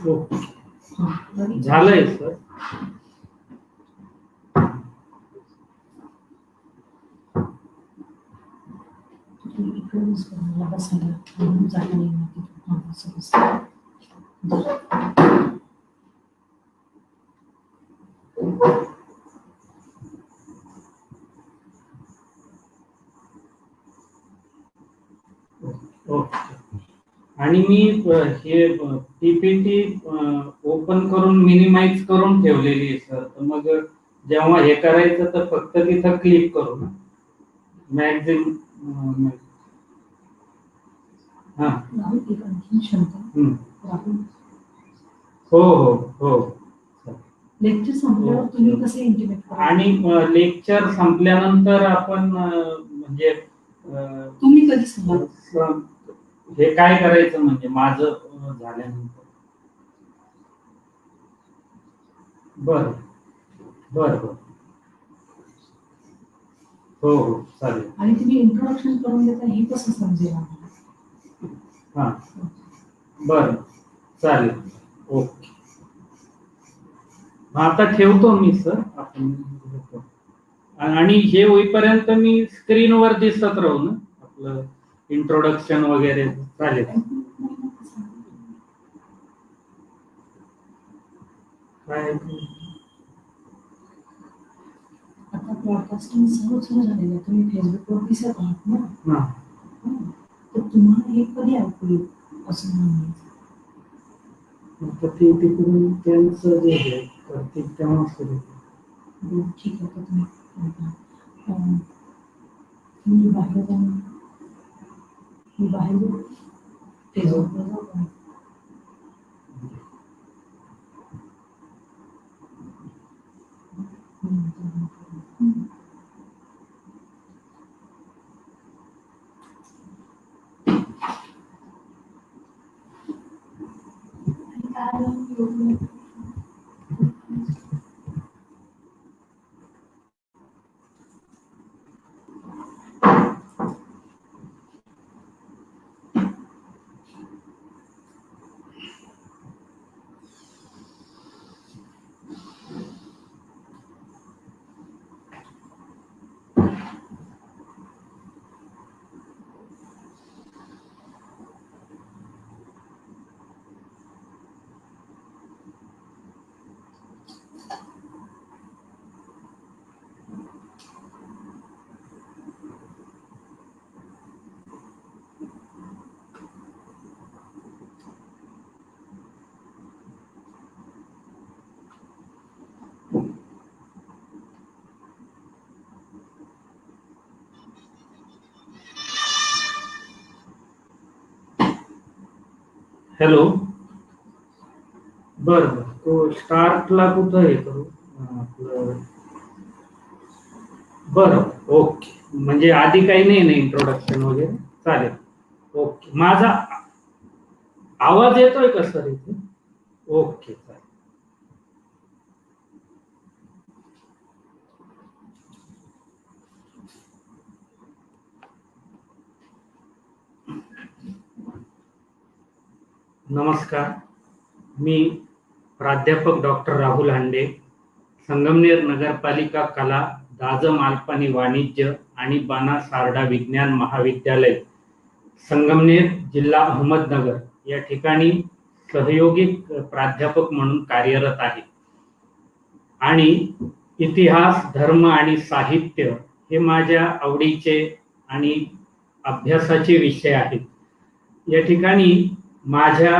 Okay झालंय sir. आणि मी हे पीपीटी ओपन करून मिनिमाइज करून ठेवलेली आहे सर. तर मग जेव्हा हे करायचं तर फक्त तिथं क्लिक करू ना मॅक्झिमम. हा हो हो हो. लेक्चर संपल्यावर तुम्ही कसे इंटिमेट करा? आणि लेक्चर संपल्यानंतर आपण म्हणजे तुम्ही कधी सांगा हे काय करायचं म्हणजे माझं झाल्यानंतर. बर बर बर हो हो चालेल. आणि तुम्ही इंट्रोडक्शन करून देता हे कसं समजेल आम्हाला? हा बर चालेल ओके. आता ठेवतो मी सर आपण. आणि हे होईपर्यंत मी स्क्रीनवर दिसत राहू ना आपलं इंट्रोडक्शन वगैरे. चालेल. काय आता ब्रॉडकास्टिंग सर्व सुरू झालेलं आहे. तुम्ही फेसबुकवर दिसत आहात ना. तर तुम्हाला हे कधी ऐकू येईल असं म्हणायचं. ते तिकडून त्यांचं जे आहे करतील तेव्हा सुरू. ठीक आहे. तुम्ही बाहेर जाऊन फेसबुकवर जाऊ. हॅलो. बर बर तो स्टार्टला कुठं हे करू आपलं. बरं ओके. म्हणजे आधी काही नाही ना इंट्रोडक्शन वगैरे. चालेल ओके. माझा आवाज येतोय का सर इथे? ओके चालेल. नमस्कार. मी प्राध्यापक डॉक्टर राहुल हांडे, संगमनेर नगरपालिका कला, दाज मालपाणी वाणिज्य आणि बाणा सारडा विज्ञान महाविद्यालय, संगमनेर, जिल्हा अहमदनगर या ठिकाणी सहयोगी प्राध्यापक म्हणून कार्यरत आहे. आणि इतिहास, धर्म आणि साहित्य हे माझ्या आवडीचे आणि अभ्यासाचे विषय आहेत. या ठिकाणी माझ्या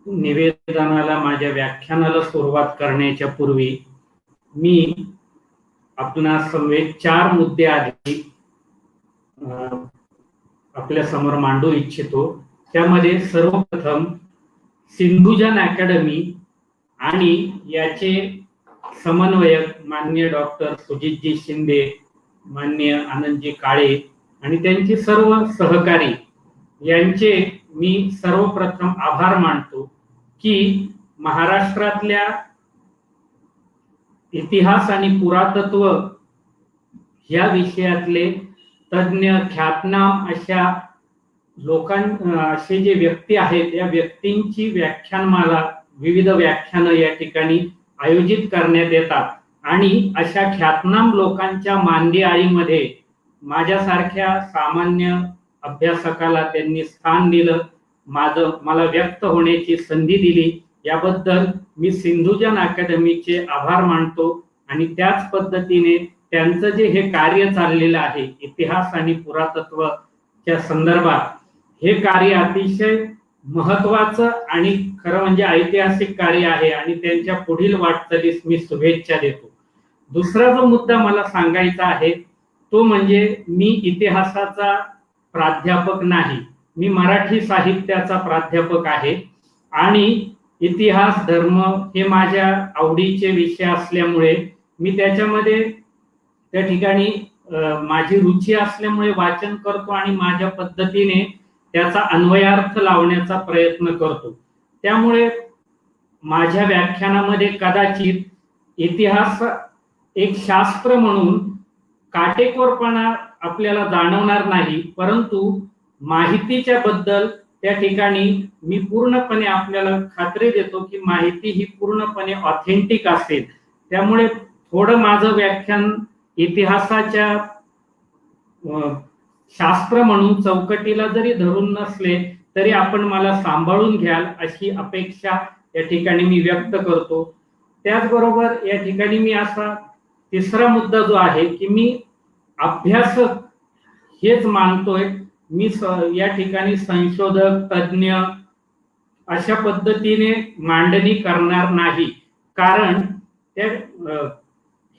निवेदनाला, माझ्या व्याख्यानाला सुरुवात करण्याच्या पूर्वी मी आपल्या समवेत 4 मुद्दे आधी आपल्या समोर मांडू इच्छितो. त्यामध्ये सर्वप्रथम सिंधुजन अकॅडमी आणि याचे समन्वयक माननीय डॉक्टर सुजितजी शिंदे, माननीय आनंदजी काळे आणि त्यांचे सर्व सहकारी यांचे मी सर्वप्रथम आभार मानतो की महाराष्ट्रातल्या इतिहास आणि पुरातत्व ह्या विषयातले तज्ञ ख्यातनाम अशा असे जे व्यक्ती आहेत या व्यक्तींची व्याख्यानमाला, विविध व्याख्यानं या ठिकाणी आयोजित करण्यात येतात आणि अशा ख्यातनाम लोकांच्या मांदियाळीमध्ये माझ्यासारख्या सामान्य अभ्यासकाला त्यांनी स्थान दिलं, मला व्यक्त होण्याची संधी दिली, याबद्दल मी सिंधुजन अकॅडमीचे आभार मानतो. आणि त्याच पद्धतीने त्यांचं जे हे कार्य चाललेलं आहे इतिहास आणि पुरातत्वच्या संदर्भात, हे कार्य अतिशय महत्वाचं आणि खरं म्हणजे ऐतिहासिक कार्य आहे आणि त्यांच्या पुढील वाटचालीस मी शुभेच्छा देतो. दुसरा जो मुद्दा मला सांगायचा आहे तो म्हणजे मी इतिहासाचा प्राध्यापक नाही, मी मराठी साहित्याचा प्राध्यापक आहे आणि इतिहास धर्म हे माझ्या आवडीचे विषय असल्यामुळे मी त्याच्यामध्ये त्या ठिकाणी माझी रुची असल्यामुळे वाचन करतो आणि माझ्या पद्धतीने त्याचा अन्वयार्थ लावण्याचा प्रयत्न करतो. त्यामुळे माझ्या व्याख्यानामध्ये कदाचित इतिहास एक शास्त्र म्हणून काटेकोरपणा आपल्याला जाणवणार नाही, परंतु माहितीच्या बद्दल त्या ठिकाणी मी पूर्णपणे आपल्याला खात्री देतो की माहिती ही पूर्णपणे ऑथेंटिक असेल. त्यामुळे थोडं माझं व्याख्यान इतिहासाच्या शास्त्र म्हणून चौकटीला जरी धरून नसले तरी आपण मला सांभाळून घ्याल अशी अपेक्षा या ठिकाणी मी व्यक्त करतो. त्याचबरोबर या ठिकाणी मी असा तिसरा मुद्दा जो आहे की मी अभ्यासक हेच मानतोय, मी या ठिकाणी संशोधक तज्ञ अशा पद्धतीने मांडणी करणार नाही, कारण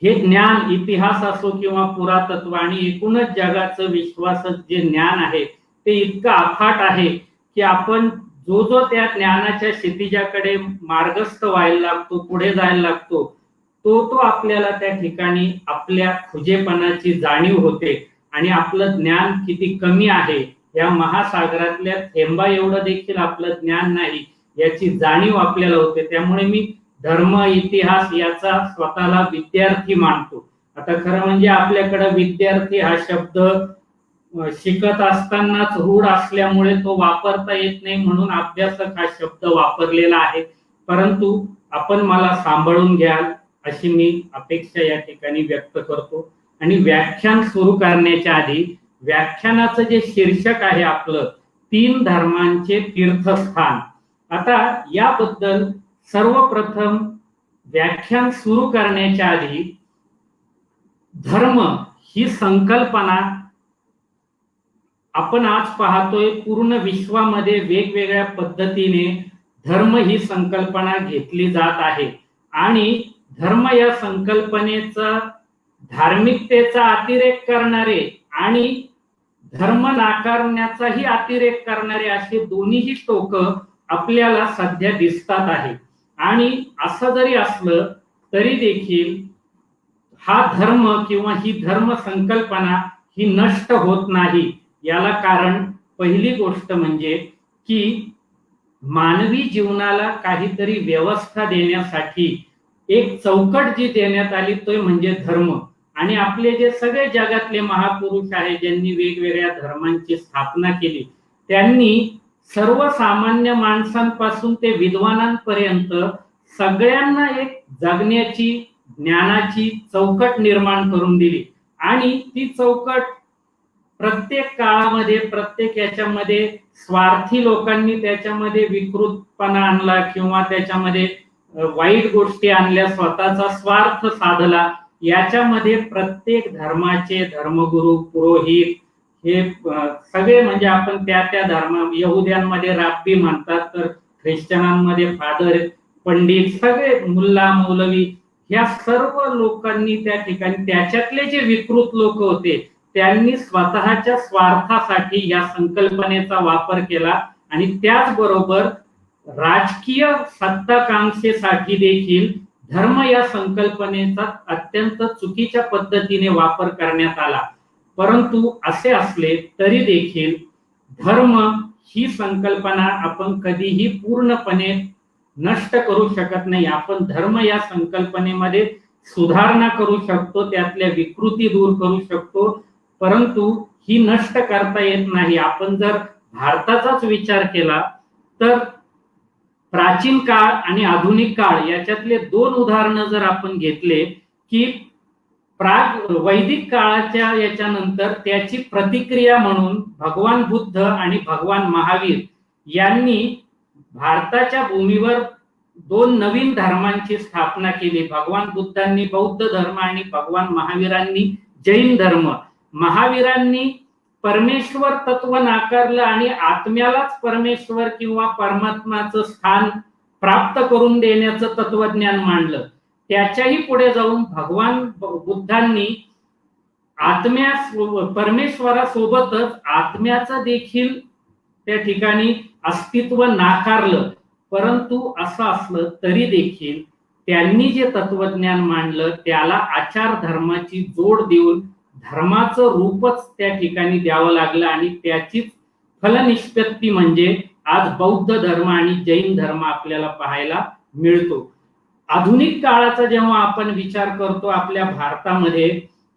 हे ज्ञान इतिहास असो किंवा पुरातत्व आणि एकूणच जगाचं विश्वासाचं जे ज्ञान आहे ते इतकं अफाट आहे की आपण जो जो त्या ज्ञानाच्या क्षितिजाकडे मार्गस्थ व्हायला लागतो, पुढे जायला लागतो, तो आपल्याला त्या ठिकाणी आपल्या खुजेपणाची जाणीव होते आणि आपलं ज्ञान किती कमी आहे, या महासागरातल्या थेंबा एवढं देखील आपलं ज्ञान नाही याची जाणीव आपल्याला होते. त्यामुळे मी धर्म इतिहास याचा स्वतःला विद्यार्थी मानतो. आता खरं म्हणजे आपल्याकडे विद्यार्थी हा शब्द शिकत असतानाच रूढ असल्यामुळे तो वापरता येत नाही, म्हणून अभ्यासक हा शब्द वापरलेला आहे. परंतु आपण मला सांभाळून घ्याल अशी मी अपेक्षा या ठिकाणी व्यक्त करतो. आणि व्याख्यान सुरू करण्याच्या आधी व्याख्यानाचं जे शीर्षक आहे आपलं 3 धर्मांचे तीर्थस्थान, आता याबद्दल सर्वप्रथम व्याख्यान सुरू करण्याच्या आधी धर्म ही संकल्पना आपण आज पाहतोय पूर्ण विश्वामध्ये वेगवेगळ्या पद्धतीने धर्म ही संकल्पना घेतली जात आहे आणि धर्म या संकल्पनेचा धार्मिकतेचा अतिरेक करणारे आणि धर्म नाकारण्याचाही अतिरेक करणारे असे दोन्हीही टोक आपल्याला सध्या दिसतात आहे. आणि असं जरी असलं तरी देखील हा धर्म किंवा ही धर्म संकल्पना ही नष्ट होत नाही. याला कारण पहिली गोष्ट म्हणजे की मानवी जीवनाला काहीतरी व्यवस्था देण्यासाठी एक चौकट जी देण्यात आली तो म्हणजे धर्म. आणि आपले जे सगळे जगातले महापुरुष आहेत ज्यांनी वेगवेगळ्या धर्मांची स्थापना केली, त्यांनी सर्वसामान्य माणसांपासून ते विद्वानांपर्यंत सगळ्यांना एक जगण्याची ज्ञानाची चौकट निर्माण करून दिली. आणि ती चौकट प्रत्येक काळामध्ये प्रत्येक याच्यामध्ये स्वार्थी लोकांनी त्याच्यामध्ये विकृतपणा आणला किंवा त्याच्यामध्ये वाईट गोष्टी आणल्या, स्वतःचा स्वार्थ साधला. याच्यामध्ये प्रत्येक धर्माचे धर्मगुरू पुरोहित हे सगळे म्हणजे आपण त्या धर्म, यहुद्यांमध्ये राब्बी म्हणतात, तर ख्रिश्चनांमध्ये फादर, पंडित, सगळे मुल्ला मौलवी, ह्या सर्व लोकांनी त्या ठिकाणी त्याच्यातले जे विकृत लोक होते त्यांनी स्वतःच्या स्वार्थासाठी या संकल्पनेचा वापर केला. आणि त्याचबरोबर राजकीय सत्ताकांक्षेसाठी देखील धर्म या संकल्पनेचा अत्यंत चुकीच्या पद्धतीने वापर करण्यात आला. परंतु असे असले तरी देखील धर्म ही संकल्पना आपण कधीही पूर्णपणे नष्ट करू शकत नाही. आपण धर्म या संकल्पनेमध्ये सुधारणा करू शकतो, त्यातल्या विकृती दूर करू शकतो, परंतु ही नष्ट करता येत नाही. आपण जर भारताचाच विचार केला तर प्राचीन काळ आणि आधुनिक काळ याच्यातले 2 उदाहरणं जर आपण घेतले की प्राग वैदिक काळाच्या याच्यानंतर त्याची प्रतिक्रिया म्हणून भगवान बुद्ध आणि भगवान महावीर यांनी भारताच्या भूमीवर 2 नवीन धर्मांची स्थापना केली. भगवान बुद्धांनी बौद्ध धर्म आणि भगवान महावीरांनी जैन धर्म. महावीरांनी परमेश्वर तत्व नाकारलं आणि आत्म्यालाच परमेश्वर किंवा परमात्माचं स्थान प्राप्त करून देण्याचं तत्वज्ञान मांडलं. त्याच्याही पुढे जाऊन भगवान बुद्धांनी परमेश्वरासोबतच आत्म्याचं देखील त्या ठिकाणी अस्तित्व नाकारलं. परंतु असं असलं तरी देखील त्यांनी जे तत्वज्ञान मांडलं त्याला आचार धर्माची जोड देऊन धर्माचं रूपच त्या ठिकाणी द्यावं लागलं आणि त्याचीच फलनिष्पत्ती म्हणजे आज बौद्ध धर्म आणि जैन धर्म आपल्याला पाहायला मिळतो. आधुनिक काळाचा जेव्हा आपण विचार करतो आपल्या भारतामध्ये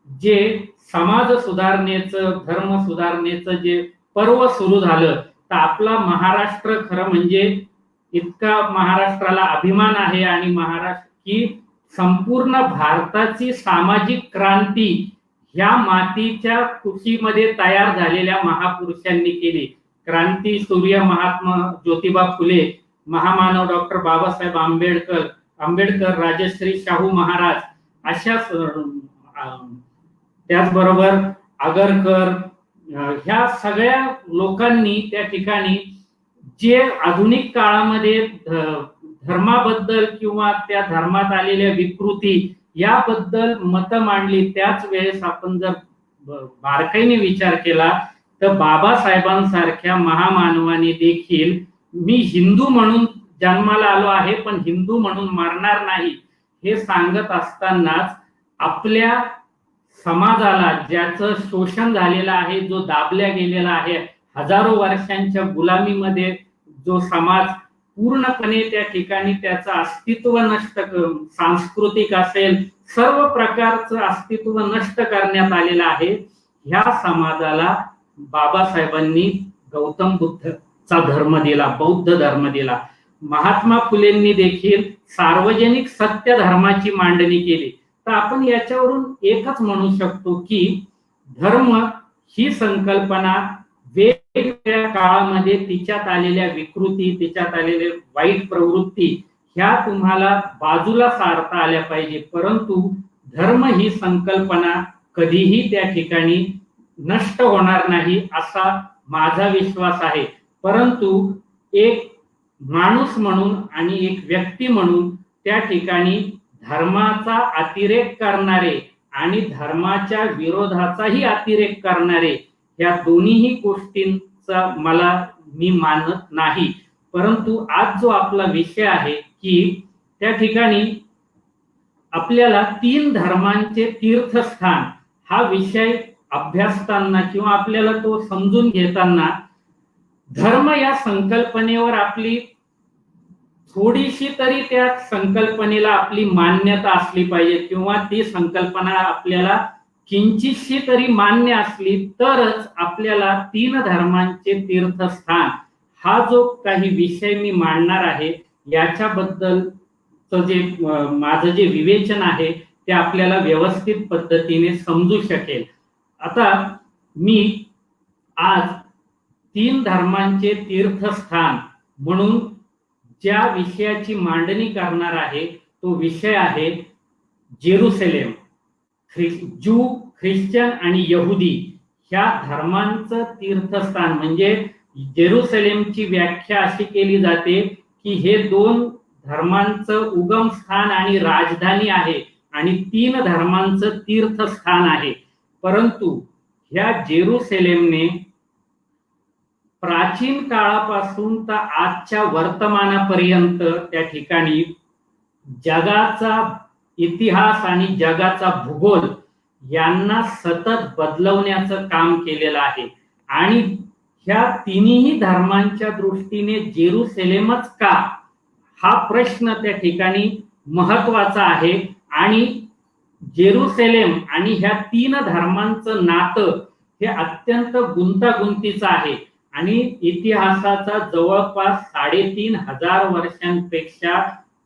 जे समाज सुधारणेचं धर्म सुधारणेचं जे पर्व सुरू झालं तर आपला महाराष्ट्र खरं म्हणजे इतका महाराष्ट्राला अभिमान आहे आणि महाराष्ट्र की संपूर्ण भारताची सामाजिक क्रांती ह्या मातीच्या कुशीमध्ये तयार झालेल्या महापुरुषांनी केली. क्रांती सूर्य महात्मा ज्योतिबा फुले, महामानव डॉक्टर बाबासाहेब आंबेडकर, राजश्री शाहू महाराज अशा त्याचबरोबर आगरकर ह्या सगळ्या लोकांनी त्या ठिकाणी जे आधुनिक काळामध्ये धर्माबद्दल किंवा त्या धर्मात आलेल्या विकृती याबद्दल मतं मांडली. त्याच वेळेस आपण जर बारकाईने विचार केला तर बाबासाहेबांसारख्या महामानवाने देखील मी हिंदू म्हणून जन्माला आलो आहे पण हिंदू म्हणून मरणार नाही हे सांगत असतानाच आपल्या समाजाला ज्याचं शोषण झालेलं आहे, जो दाबल्या गेलेला आहे, हजारो वर्षांच्या गुलामीमध्ये जो समाज पूर्णपणे त्या ठिकाणी त्याचं अस्तित्व नष्ट करून सांस्कृतिक असेल सर्व प्रकारचं अस्तित्व नष्ट करण्यात आलेलं आहे. ह्या समाजाला बाबासाहेबांनी गौतम बुद्धचा धर्म दिला, बौद्ध धर्म दिला. महात्मा फुलेंनी देखील सार्वजनिक सत्य धर्माची मांडणी केली. तर आपण याच्यावरून एकच म्हणू शकतो की धर्म ही संकल्पना वेगवेगळ्या काळामध्ये तिच्यात आलेल्या विकृती, तिच्यात आलेल्या वाईट प्रवृत्ती ह्या तुम्हाला बाजूला सारता आल्या पाहिजे. परंतु धर्म ही संकल्पना कधीही त्या ठिकाणी नष्ट होणार नाही असा माझा विश्वास आहे. परंतु एक माणूस म्हणून आणि एक व्यक्ती म्हणून त्या ठिकाणी धर्माचा अतिरेक करणारे आणि धर्माच्या विरोधाचाही अतिरेक करणारे या दोन्हीही गोष्टींचा मी मानत नाही. परंतु आज जो आपला विषय आहे की त्या ठिकाणी आपल्याला 3 धर्मांचे तीर्थस्थान हा विषय अभ्यासताना किंवा आपल्याला तो समजून घेताना धर्म या संकल्पनेवर आपली थोडीशी तरी त्या संकल्पनेला आपली मान्यता असली पाहिजे किंवा ती संकल्पना आपल्याला किंचितशी तरी मान्य असली तरच आपल्याला 3 धर्मांचे तीर्थस्थान हा जो काही विषय मी मांडणार आहे याच्याबद्दलचं जे माझं जे विवेचन आहे ते आपल्याला व्यवस्थित पद्धतीने समजू शकेल. आता मी आज 3 धर्मांचे तीर्थस्थान म्हणून ज्या विषयाची मांडणी करणार आहे तो विषय आहे जेरुसलेम. ज्यू, ख्रिश्चन आणि यहुदी ह्या धर्मांचं तीर्थस्थान म्हणजे जेरुसलेमची व्याख्या अशी केली जाते की हे 2 धर्मांचं उगम स्थान आणि राजधानी आहे आणि 3 धर्मांचं तीर्थस्थान आहे. परंतु ह्या जेरुसलेमने प्राचीन काळापासून तर आजच्या वर्तमानापर्यंत त्या ठिकाणी जगाचा इतिहास आणि जगाचा भूगोल यांना सतत बदलवण्याचं काम केलेलं आहे. आणि ह्या तिन्ही धर्मांच्या दृष्टीने जेरुसलेमच का हा प्रश्न त्या ठिकाणी महत्वाचा आहे. आणि जेरुसलेम आणि ह्या 3 धर्मांचं नातं हे अत्यंत गुंतागुंतीचं आहे आणि इतिहासाचा जवळपास 3,500 वर्षांपेक्षा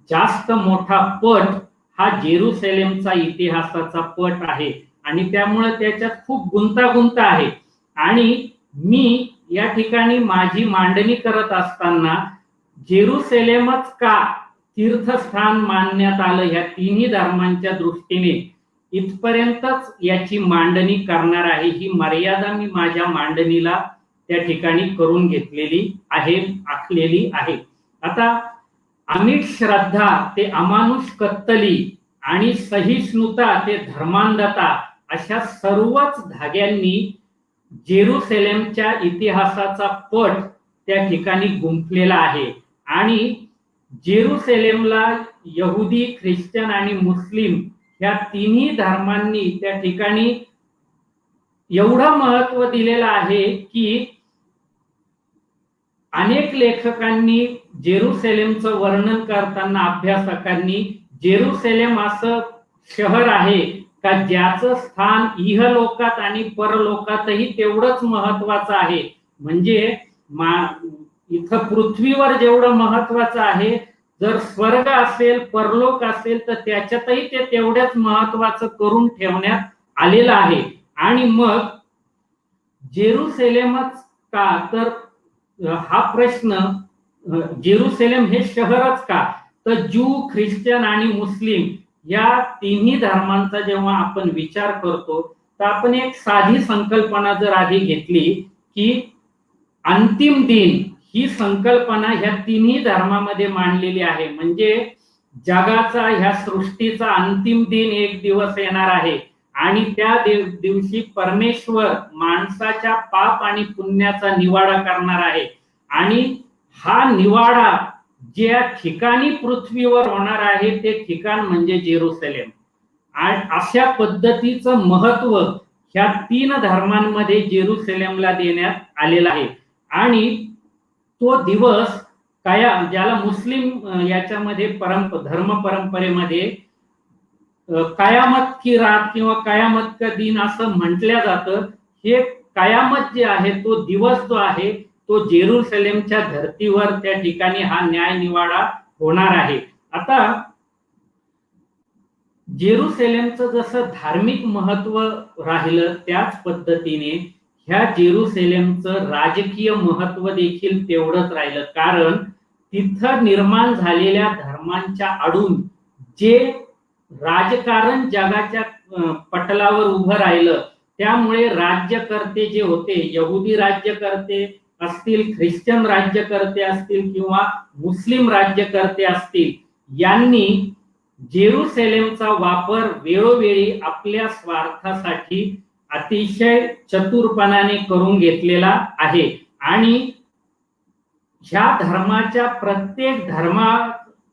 जास्त मोठा पट हा जेरुसलेमचा इतिहासाचा पट आहे आणि त्यामुळे त्याच्यात खूप गुंतागुंत आहे. आणि मी या ठिकाणी माझी मांडणी करत असताना जेरुसलेमच का तीर्थस्थान मानण्यात आलं ह्या तिन्ही धर्मांच्या दृष्टीने इथपर्यंतच याची मांडणी करणार आहे. ही मर्यादा मी माझ्या मांडणीला त्या ठिकाणी करून घेतलेली आहे, आखलेली आहे. आता अमिट श्रद्धा ते अमानुष कत्तली आणि सहिष्णुता ते धर्मांधता अशा सर्वच धाग्यांनी जेरुसलेमच्या इतिहासाचा पट त्या ठिकाणी गुंफलेला आहे. आणि जेरुसलेमला यहुदी, ख्रिश्चन आणि मुस्लिम या तिन्ही धर्मांनी त्या ठिकाणी एवढं महत्व दिलेलं आहे की अनेक लेखकांनी जेरुसलेमचं वर्णन करताना, अभ्यासकांनी, जेरुसलेम असं शहर आहे का ज्याचं स्थान इहलोकात आणि परलोकातही तेवढंच महत्वाचं आहे. म्हणजे इथं पृथ्वीवर जेवढं महत्वाचं आहे, जर स्वर्ग असेल, परलोक असेल तर त्याच्यातही ते तेवढ्याच महत्वाचं करून ठेवण्यात आलेलं आहे. आणि मग जेरुसलेमच का, तर हा प्रश्न जेरुसलेम हे शहरच का, तर ज्यू, ख्रिश्चन आणि मुस्लिम या तिन्ही धर्मांचा जेव्हा आपण विचार करतो तर आपण एक साधी संकल्पना जर आधी घेतली की अंतिम दिन ही संकल्पना ह्या तिन्ही धर्मामध्ये मांडलेली आहे. म्हणजे जगाचा, ह्या सृष्टीचा अंतिम दिन एक दिवस येणार आहे आणि त्या दिवशी परमेश्वर माणसाच्या पाप आणि पुण्याचा निवाडा करणार आहे. आणि हा निवाडा ज्या ठिकाणी पृथ्वीवर होणार आहे ते ठिकाण म्हणजे जेरुसलेम. आणि अशा पद्धतीचं महत्व ह्या तीन धर्मांमध्ये जेरुसलेमला देण्यात आलेला आहे. आणि तो दिवस ज्याला मुस्लिम याच्यामध्ये धर्म परंपरेमध्ये कयामत की रात किंवा कयामत का दिन असं म्हटलं जातं. हे कयामत जे आहे, तो दिवस जो आहे तो जेरुसलेमच्या धर्तीवर त्या ठिकाणी हा न्याय निवाडा होणार आहे. आता जेरुसलेमचं जसं धार्मिक महत्व राहिलं त्याच पद्धतीने ह्या जेरुसलेमचं राजकीय महत्व देखील तेवढंच राहिलं. कारण तिथं निर्माण झालेल्या धर्मांच्या आडून जे राजकारण जगाच्या पटलावर उभं राहिलं, त्यामुळे राज्यकर्ते जे होते, यहुदी राज्यकर्ते असतील, ख्रिश्चन राज्यकर्ते असतील किंवा मुस्लिम राज्यकर्ते असतील, यांनी जेरुसलेमचा वापर वेळोवेळी आपल्या स्वार्थासाठी अतिशय चतुरपणाने करून घेतलेला आहे. आणि ह्या धर्माच्या प्रत्येक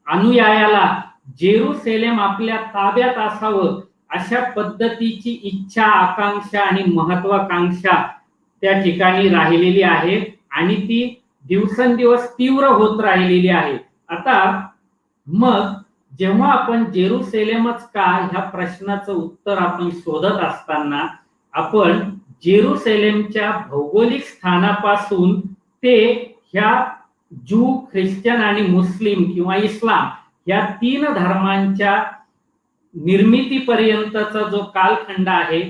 अनुयायाला जेरुसलेम आपल्या ताब्यात असावं अशा पद्धतीची इच्छा, आकांक्षा आणि महत्वाकांक्षा त्या ठिकाणी राहिलेली आहे आणि ती दिवसेंदिवस तीव्र होत राहिलेली आहे. आता मग जेव्हा आपण जेरुसलेमच का ह्या प्रश्नाचं उत्तर आपण शोधत असताना आपण जेरुसलेमच्या भौगोलिक स्थानापासून ते ह्या ज्यू, ख्रिश्चन आणि मुस्लिम किंवा इस्लाम या तीन धर्मांच्या निर्मितीपर्यंतचा जो कालखंड आहे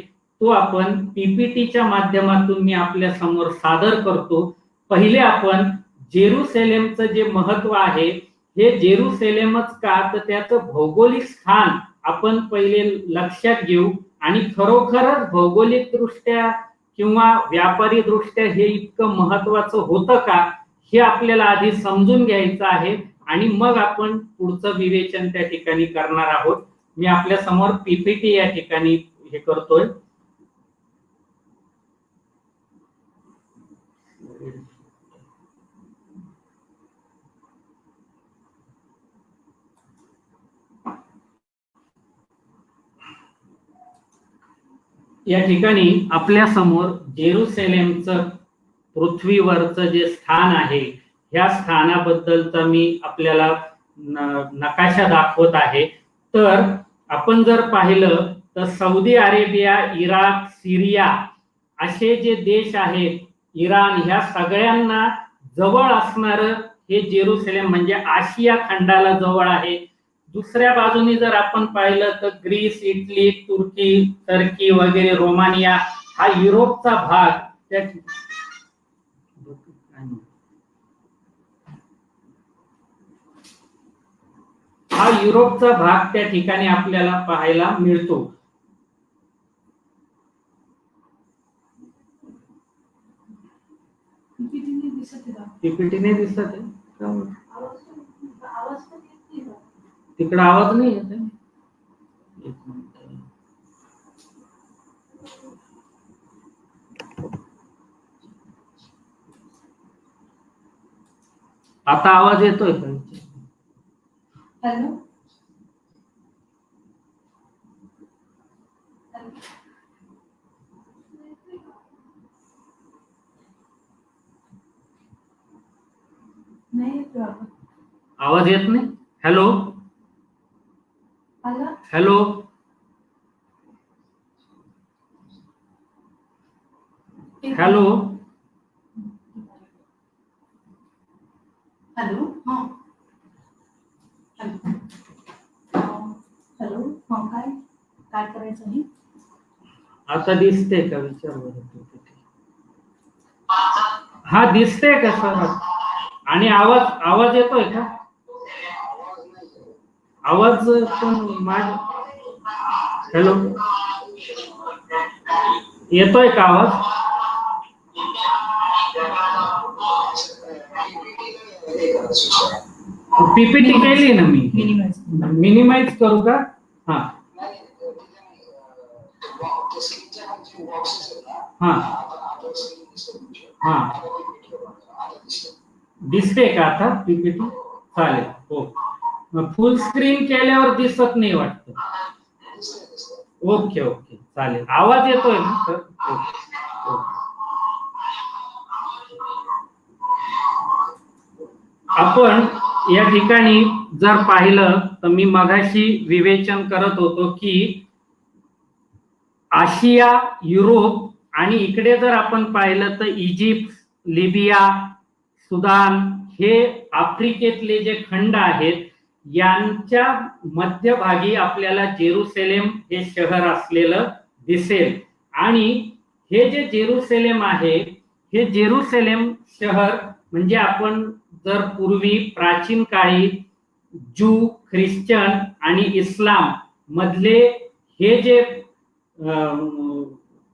तो आपण पीपीटीच्या माध्यमातून मी आपल्या समोर सादर करतो. पहिले आपण जेरुसलेमचं जे महत्व आहे, हे जेरुसलेमच का, तर त्याचं भौगोलिक स्थान आपण पहिले लक्षात घेऊ आणि खरोखरच भौगोलिक दृष्ट्या किंवा व्यापारी दृष्ट्या हे इतकं महत्वाचं होतं का, हे आपल्याला आधी समजून घ्यायचं आहे आणि मग आपण पुढचं विवेचन त्या ठिकाणी करणार आहोत. मी आपल्या समोर पीपीटी या ठिकाणी हे करतोय. या ठिकाणी आपल्या समोर जेरुसलेमचं पृथ्वीवरचं जे स्थान आहे, ह्या स्थानाबद्दलचा मी आपल्याला नकाशा दाखवत आहे. तर आपण जर पाहिलं तर सौदी अरेबिया, इराक, सिरिया असे जे देश आहेत इराण ह्या सगळ्यांना जवळ असणार हे जेरुसलेम म्हणजे आशिया खंडाला जवळ आहे. दुसऱ्या बाजूने जर आपण पाहिलं तर ग्रीस, इटली, टर्की वगैरे, रोमानिया हा युरोपचा भाग त्या ठिकाणी आपल्याला पाहायला मिळतो. पीपीटी नाही दिसत आहे. तिकडे आवाज नाही येत आहे. एक मिनिट. आता आवाज येतोय का? हॅलो, नाही येतो आवाज येत नाही. Hello hello hello hello hello काय काय करायचं आहे? आता दिसते का? विचार बरं. हा दिसते का सर? आणि आवाज येतोय का? आवाज पण हॅलो येतोय का आवाज? पीपीटी केली ना मी. मिनिमाइज करू का? हा हा हा दिसते का आता पीपीटी? चालेल. हो, फुल स्क्रीन केल्यावर दिसत नाही वाटतं. ओके ओके चालेल. आवाज येतोय ना सर? आपण या ठिकाणी जर पाहिलं तर मी मगाशी विवेचन करत होतो की आशिया, युरोप आणि इकडे जर आपण पाहिलं तर इजिप्त, लिबिया, सुदान हे आफ्रिकेतले जे खंड आहेत यांच्या मध्यभागी आपल्याला जेरुसलेम हे शहर असलेलं दिसेल. आणि हे जे जेरुसलेम आहे हे जेरुसलेम शहर म्हणजे आपण जर पूर्वी प्राचीन काळी ज्यू, ख्रिश्चन आणि इस्लाम मधले हे जे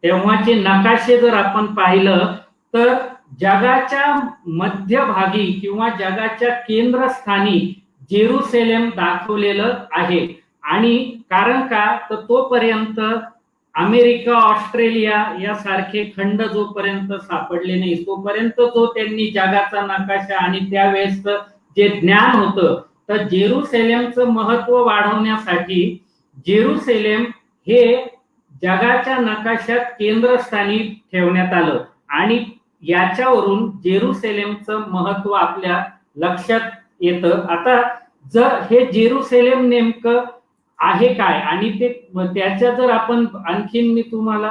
तेव्हाचे नकाशे जर आपण पाहिलं तर जगाच्या मध्यभागी किंवा जगाच्या केंद्रस्थानी जेरुसलेम दाखवलेलं आहे. आणि कारण का तर तोपर्यंत अमेरिका, ऑस्ट्रेलिया यासारखे खंड जोपर्यंत सापडले नाही तोपर्यंत जो त्यांनी जगाचा नकाशा आणि त्यावेळेस जे ज्ञान होतं तर जेरुसलेमचं महत्व वाढवण्यासाठी जेरुसलेम हे जगाच्या नकाशात केंद्रस्थानी ठेवण्यात आलं आणि याच्यावरून जेरुसलेमचं महत्व आपल्या लक्षात येतं. आता जर हे जेरुसलेम नेमकं आहे काय आणि ते त्याच्या जर आपण आणखीन मी तुम्हाला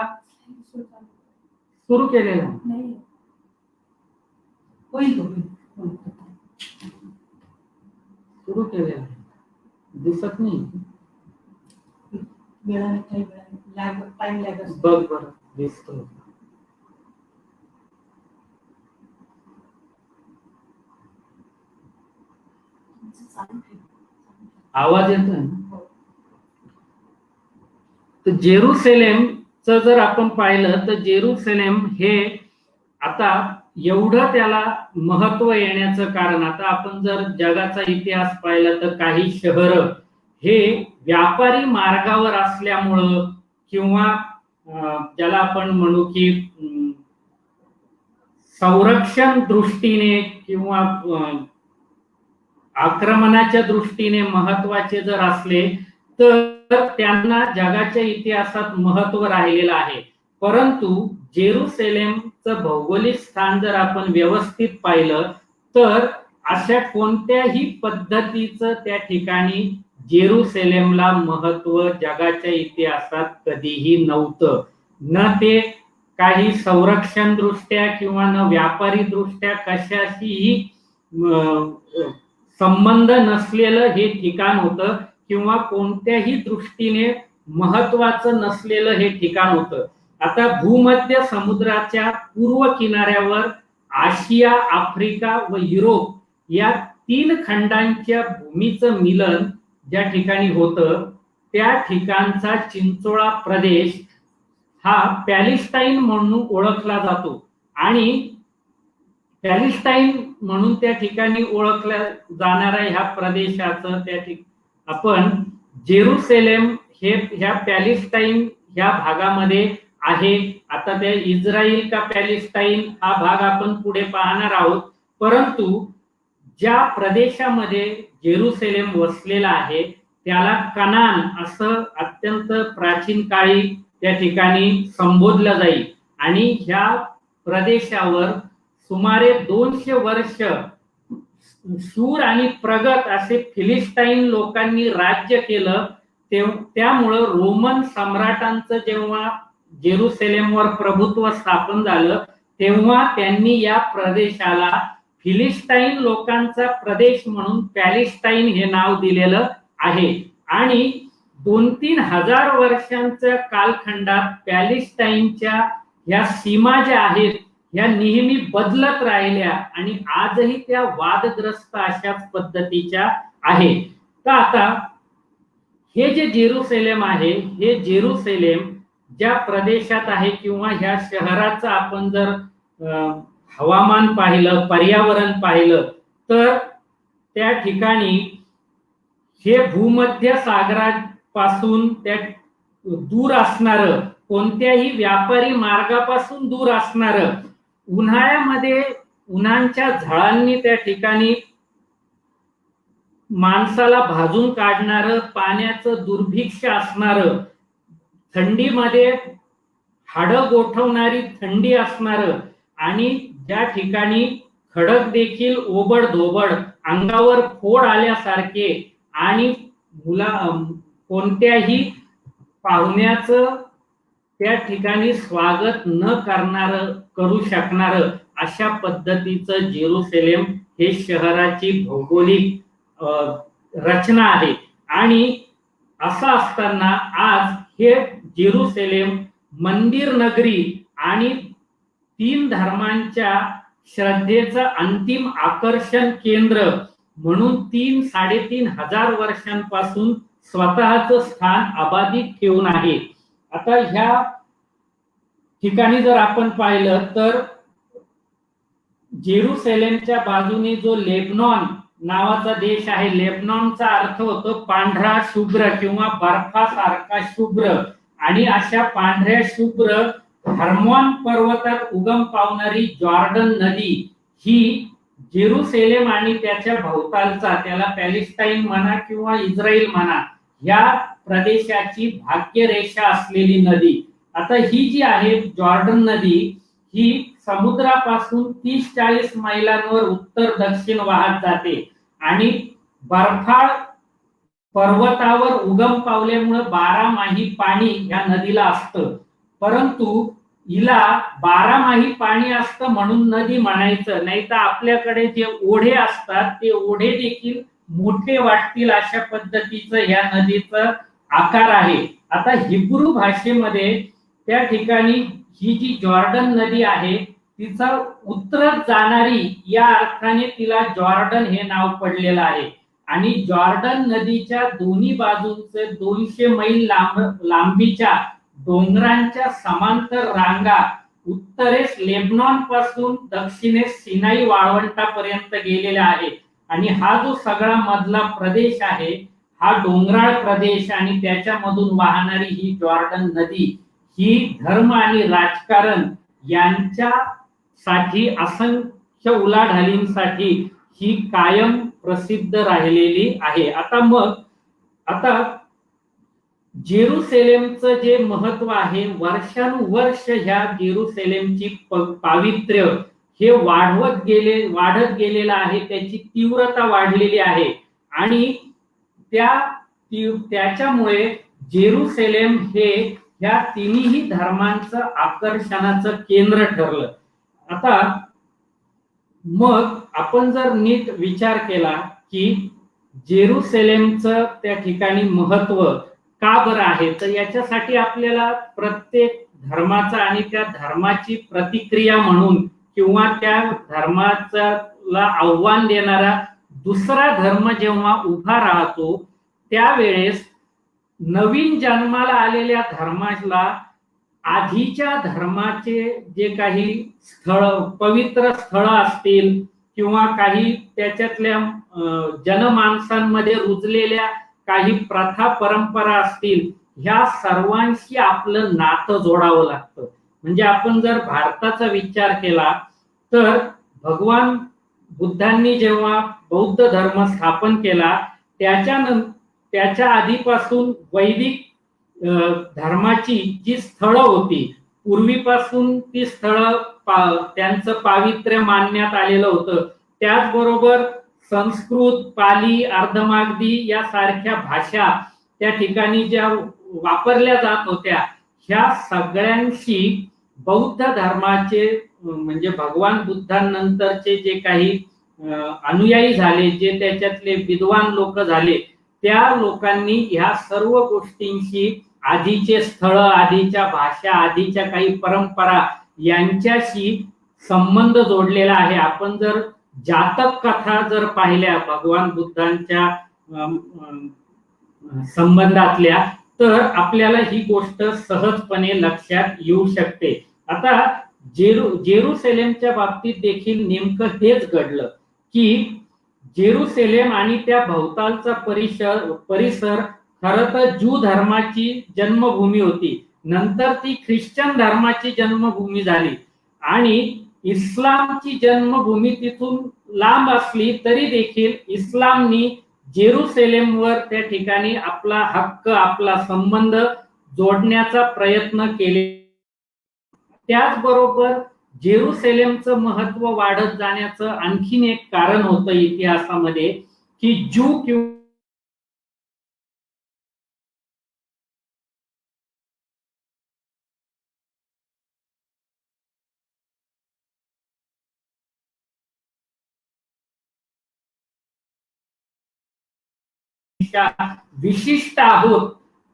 सुरू केलेलं नाही सुरू केलेलं दिसत नाही. बघ बरं दिसतो. आवाज येतोय ना? तर जेरुसलेमचं जर आपण पाहिलं तर जेरुसलेम हे आता एवढं त्याला महत्व येण्याचं कारण आता आपण जर जगाचा इतिहास पाहिला तर काही शहर हे व्यापारी मार्गावर असल्यामुळं किंवा ज्याला आपण म्हणू की संरक्षण दृष्टीने किंवा आक्रमणाच्या दृष्टीने महत्वाचे जर असले तर त्यांना जगाच्या इतिहासात महत्व राहिलेलं आहे. परंतु जेरुसलेमचं भौगोलिक स्थान जर आपण व्यवस्थित पाहिलं तर अशा कोणत्याही पद्धतीचं त्या ठिकाणी जेरुसलेमला महत्व जगाच्या इतिहासात कधीही नव्हतं. न ते काही संरक्षण दृष्ट्या किंवा न व्यापारी दृष्ट्या कशाशीही संबंध नसलेलं हे ठिकाण होतं किंवा कोणत्याही दृष्टीने महत्वाचं नसलेलं हे ठिकाण होतं. आता भूमध्य समुद्राच्या पूर्व किनाऱ्यावर आशिया, आफ्रिका व युरोप या 3 खंडांच्या भूमीचं मिलन ज्या ठिकाणी होतं त्या ठिकाणचा चिंचोळा प्रदेश हा पॅलेस्टाईन म्हणून ओळखला जातो आणि पॅलेस्टाईन म्हणून त्या ठिकाणी ओळखल्या जाणाऱ्या ह्या प्रदेशाचं आपण जेरुसलेम हे ह्या पॅलेस्टाईन ह्या भागामध्ये आहे. आता त्या इस्रायल का पॅलेस्टाईन हा भाग आपण पुढे पाहणार आहोत, परंतु ज्या प्रदेशामध्ये जेरुसलेम वसलेला आहे त्याला कनान असं अत्यंत प्राचीन काळी त्या ठिकाणी संबोधलं जाईल आणि ह्या प्रदेशावर सुमारे 200 वर्ष शूर आणि प्रगत असे फिलिस्टाईन लोकांनी राज्य केलं. त्यामुळं रोमन सम्राटांचं जेव्हा जेरुसलेमवर प्रभुत्व स्थापन झालं तेव्हा त्यांनी या प्रदेशाला फिलिस्टाईन लोकांचा प्रदेश म्हणून पॅलेस्टाईन हे नाव दिलेलं आहे. आणि 2-3 हजार वर्षांच्या कालखंडात पॅलेस्टाईनच्या ह्या सीमा ज्या आहेत ह्या नेहमी बदलत राहिल्या आणि आजही त्या वादग्रस्त अशाच पद्धतीच्या आहे. तर आता हे जे जेरुसलेम आहे हे जेरुसलेम ज्या प्रदेशात आहे किंवा ह्या शहराचं आपण जर हवामान पाहिलं, पर्यावरण पाहिलं तर त्या ठिकाणी हे भूमध्य सागरापासून त्या दूर असणारं, कोणत्याही व्यापारी मार्गापासून दूर असणारं, उन्हाळ्यामध्ये उन्हांच्या झळांनी त्या ठिकाणी माणसाला भाजून काढणारं, पाण्याचं दुर्भिक्ष असणारं, थंडीमध्ये हाडं गोठवणारी थंडी असणारं आणि ज्या ठिकाणी खडक देखील ओबड धोबड, अंगावर फोड आल्यासारखे आणि कोणत्याही पाहुण्याचं त्या ठिकाणी स्वागत न करू शकणारं अशा पद्धतीचं जेरुसलेम हे शहराची भौगोलिक रचना आहे. आणि असं असताना आज हे जेरुसलेम मंदिर नगरी आणि 3 धर्मांच्या श्रद्धेचं अंतिम आकर्षण केंद्र म्हणून 3-3.5 हजार वर्षांपासून स्वतःचं स्थान अबाधित ठेवून आहे. आता ह्या ठिकाणी जर आपण पाहिलं तर जेरुसलेमच्या बाजूने जो लेबनॉन नावाचा देश आहे, लेबनॉनचा अर्थ होतो पांढरा शुभ्र किंवा बर्फासारखा शुभ्र, आणि अशा पांढऱ्या शुभ्र हर्मोन पर्वतात उगम पावणारी जॉर्डन नदी ही जेरुसलेम आणि त्याच्या भोवतालचा, त्याला पॅलेस्टाईन म्हणा किंवा इस्रायल म्हणा, या प्रदेशाची भाग्यरेषा असलेली नदी. आता ही जी आहे जॉर्डन नदी ही समुद्रापासून 30-40 मैलांवर उत्तर दक्षिण वाहत जाते आणि बर्फाळ पर्वतावर उगम पावल्यामुळे 12माही पाणी या नदीला असतं. परंतु हिला 12माही पाणी असतं म्हणून नदी म्हणायचं, नाही तर आपल्याकडे जे ओढे असतात ते ओढे देखील मोठे वाटतील अशा पद्धतीचं या नदीचं आकार आहे. आता हिब्रू भाषेमध्ये त्या ठिकाणी ही जी जॉर्डन नदी आहे तिचा उत्तरत जाणारी या अर्थाने तिला जॉर्डन हे नाव पडलेलं आहे. आणि जॉर्डन नदीच्या दोन्ही बाजूंचे 200 मैल लांबीच्या डोंगरांच्या समांतर रांगा उत्तरेस लेबनॉन पासून दक्षिणेस सिनाई वाळवंटापर्यंत गेलेल्या आहेत. आणि हा जो सगळा मधला प्रदेश आहे हा डोंगराळ प्रदेश आणि त्याच्यामधून वाहणारी ही जॉर्डन नदी ही धर्म आणि राजकारण यांच्यासाठी असंख्य उलाढालींसाठी ही कायम प्रसिद्ध राहिलेली आहे. आता जेरुसलेमचं जे महत्व आहे, वर्षानुवर्ष ह्या जेरुसलेमची पावित्र्य हे वाढत गेलेलं आहे, त्याची तीव्रता वाढलेली आहे. आणि त्याच्यामुळे जेरुसलेम हे ह्या तिन्ही धर्मांचं आकर्षणाचं केंद्र ठरलं. आता मग आपण जर नीट विचार केला की जेरुसलेमचं त्या ठिकाणी महत्व का बरं आहे, तर याच्यासाठी आपल्याला प्रत्येक धर्माचा आणि त्या धर्माची प्रतिक्रिया म्हणून किंवा त्या धर्माला आव्हान देणारा दुसरा धर्म जेव्हा उभा राहतो त्यावेळेस नवीन जन्माला आलेल्या धर्माला आधीच्या धर्माचे जे काही स्थळ पवित्र स्थळ असतील किंवा काही त्याच्यातल्या जनमानसांमध्ये रुजलेल्या काही प्रथा परंपरा असतील, ह्या सर्वांशी आपलं नातं जोडावं लागतं. म्हणजे आपण जर भारताचा विचार केला तर भगवान बुद्धांनी जेव्हा बौद्ध धर्म स्थापन केला त्याच्या आधीपासून वैदिक धर्माची जी स्थळं होती पूर्वीपासून ती स्थळं त्यांचं पावित्र्य मानण्यात आलेलं होतं. त्याचबरोबर संस्कृत, पाली, अर्धमागधी यासारख्या भाषा त्या ठिकाणी ज्या वापरल्या जात होत्या, ह्या सगळ्यांशी बौद्ध धर्माचे म्हणजे भगवान बुद्धांनंतरचे जे काही अनुयायी झाले, जे त्याच्यातले विद्वान लोक झाले, त्या लोकांनी ह्या सर्व गोष्टींशी आधीचे स्थळ, आधीच्या भाषा, आधीच्या काही परंपरा यांच्याशी संबंध जोडलेला आहे. आपण जर जातक कथा जर पाहिल्या भगवान बुद्धांच्या संबंधातल्या, तर आपल्याला ही गोष्ट सहजपणे लक्षात येऊ शकते. आता जेरुसलेमच्या बाबतीत देखील नेमकं हेच घडलं की जेरुसलेम आणि त्या भोवतालचा परिसर खरं तर ज्यू धर्माची जन्मभूमी होती. नंतर ती ख्रिश्चन धर्माची जन्मभूमी झाली आणि इस्लामची जन्मभूमी तिथून लांब असली तरी देखील इस्लामनी जेरुसलेमवर त्या ठिकाणी आपला हक्क, आपला संबंध जोडण्याचा प्रयत्न केले. त्याचबरोबर जेरुसलेमचं महत्व वाढत जाण्याचं आणखीन एक कारण होतं इतिहासामध्ये की ज्यू किंवा विशिष्ट आहोत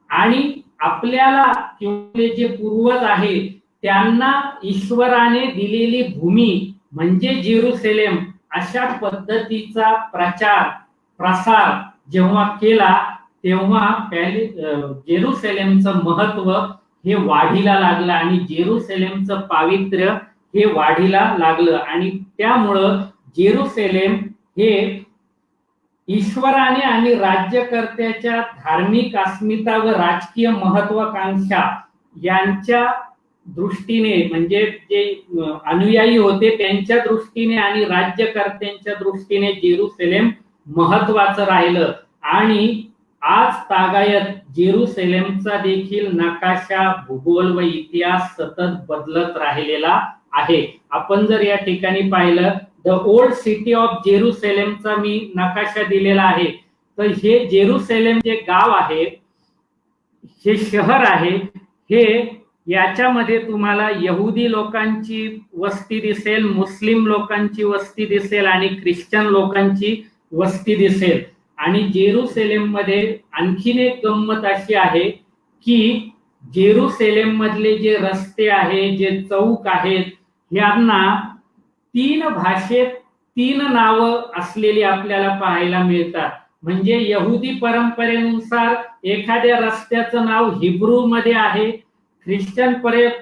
आणि आपल्याला किंवा जे पूर्वज आहे त्यांना ईश्वराने दिलेली भूमी म्हणजे जेरुसलेम, अशा पद्धतीचा प्रसार जेव्हा केला तेव्हा जेरुसलेमचं महत्व हे वाढीला लागलं आणि जेरुसलेमचं पावित्र्य हे वाढीला लागलं आणि त्यामुळं जेरुसलेम हे ईश्वराने आणि राज्यकर्त्याच्या धार्मिक अस्मिता व राजकीय महत्वाकांक्षा यांच्या दृष्टीने, म्हणजे जे अनुयायी होते त्यांच्या दृष्टीने आणि राज्यकर्त्यांच्या दृष्टीने जेरुसलेम महत्वाचं राहिलं. आणि आज तागायत जेरुसलेमचा देखील नकाशा, भूगोल व इतिहास सतत बदलत राहिलेला आहे. आपण जर या ठिकाणी पाहिलं द ओल्ड सिटी ऑफ जेरुसलेमचा मी नकाशा दिलेला आहे. तर हे जेरुसलेम जे गाव आहे, हे शहर आहे, हे याच्यामध्ये तुम्हाला यहुदी लोकांची वस्ती दिसेल, मुस्लिम लोकांची वस्ती दिसेल आणि ख्रिश्चन लोकांची वस्ती दिसेल. आणि जेरुसलेम मध्ये आणखीन एक गंमत अशी आहे की जेरुसलेम मधले जे रस्ते आहे, जे चौक आहेत, यांना 3 भाषेत 3 नावं असलेली आपल्याला पाहायला मिळतात. म्हणजे यहुदी परंपरेनुसार एखाद्या रस्त्याचं नाव हिब्रू मध्ये आहे, ख्रिश्चन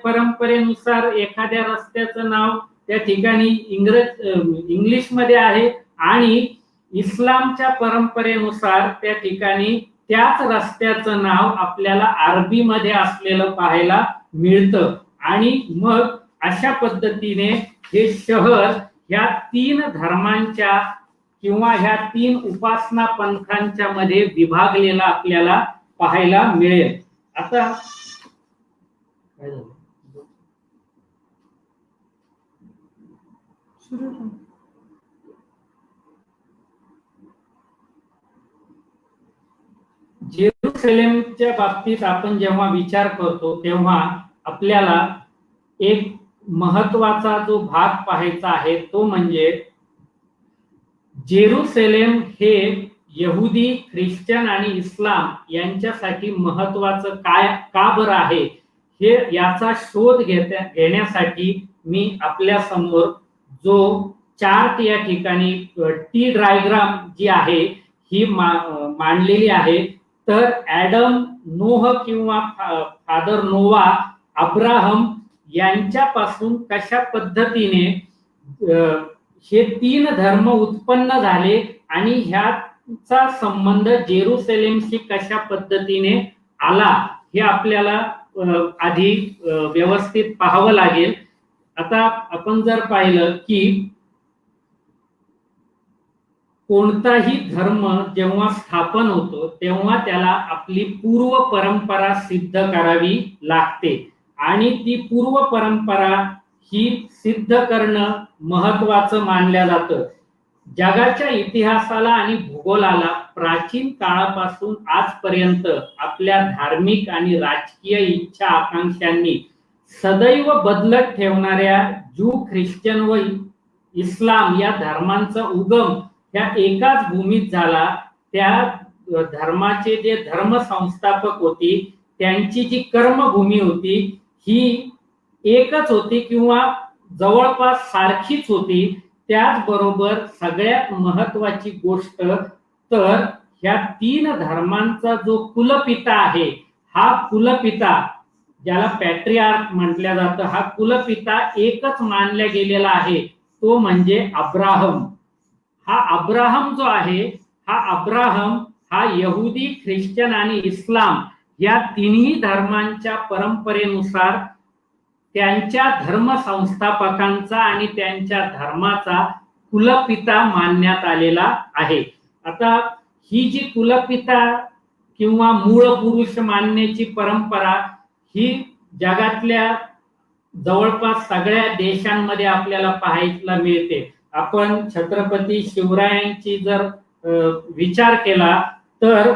परंपरेनुसार एखाद्या रस्त्याचं नाव त्या ठिकाणी इंग्लिश मध्ये आहे आणि इस्लामच्या परंपरेनुसार त्या ठिकाणी त्याच रस्त्याचं नाव आपल्याला अरबी मध्ये असलेलं पाहायला मिळतं. आणि मग अशा पद्धतीने हे शहर ह्या 3 धर्मांच्या किंवा ह्या 3 उपासना पंथांच्या मध्ये विभागलेला आपल्याला पाहायला मिळेल. आता काय झालं? जेरुसलेम जेरुसलेमच्या बाबतीत आपण जेव्हा विचार करतो तेव्हा आपल्याला एक महत्वाचा जो भाग पाहायचा आहे तो म्हणजे जेरुसलेम हे यहुदी, ख्रिश्चन आणि इस्लाम यांच्यासाठी महत्वाचं काय का बरं आहे हे याचा शोध घेण्यासाठी मी आपल्या समोर जो चार्ट या ठिकाणी टी डायग्राम जी आहे ही मांडलेली आहे. तर ॲडम, नोह किंवा फादर नोवा, अब्राहम यांच्यापासून कशा पद्धतीने हे 3 धर्म उत्पन्न झाले आणि ह्याचा संबंध जेरुसलेमशी कशा पद्धतीने आला हे आपल्याला आधी व्यवस्थित पाहावं लागेल. आता आपण जर पाहिलं की कोणताही धर्म जेव्हा स्थापन होतो तेव्हा त्याला आपली पूर्व परंपरा सिद्ध करावी लागते आणि ती पूर्व परंपरा ही सिद्ध करणं महत्वाचं मानलं जातं. जगाच्या इतिहासाला आणि भूगोलाला प्राचीन काळापासून आजपर्यंत आपल्या धार्मिक आणि राजकीय इच्छा आकांक्षांनी सदैव बदलत ठेवणाऱ्या ज्यू, ख्रिश्चन व इस्लाम या धर्मांचा उगम ह्या एकाच भूमीत झाला. त्या धर्माचे जे धर्म संस्थापक होती त्यांची जी कर्मभूमी होती ही एकच होती किंवा जवळपास सारखीच होती. त्याचबरोबर सगळ्यात महत्वाची गोष्ट तर ह्या 3 धर्मांचा जो कुलपिता आहे हा कुलपिता ज्याला पॅट्रिआर्क म्हटलं जातं हा कुलपिता एकच मानला गेलेला आहे तो म्हणजे अब्राहम. हा अब्राहम जो आहे हा अब्राहम हा यहुदी, ख्रिश्चन आणि इस्लाम या 3ही धर्मांच्या परंपरेनुसार त्यांच्या धर्म संस्थापकांचा आणि त्यांच्या धर्माचा कुलपिता मानण्यात आलेला आहे. आता ही जी कुलपिता किंवा मूळ पुरुष मानण्याची परंपरा ही जगातल्या जवळपास सगळ्या देशांमध्ये आपल्याला पाहायला मिळते. आपण छत्रपती शिवरायांची जर विचार केला तर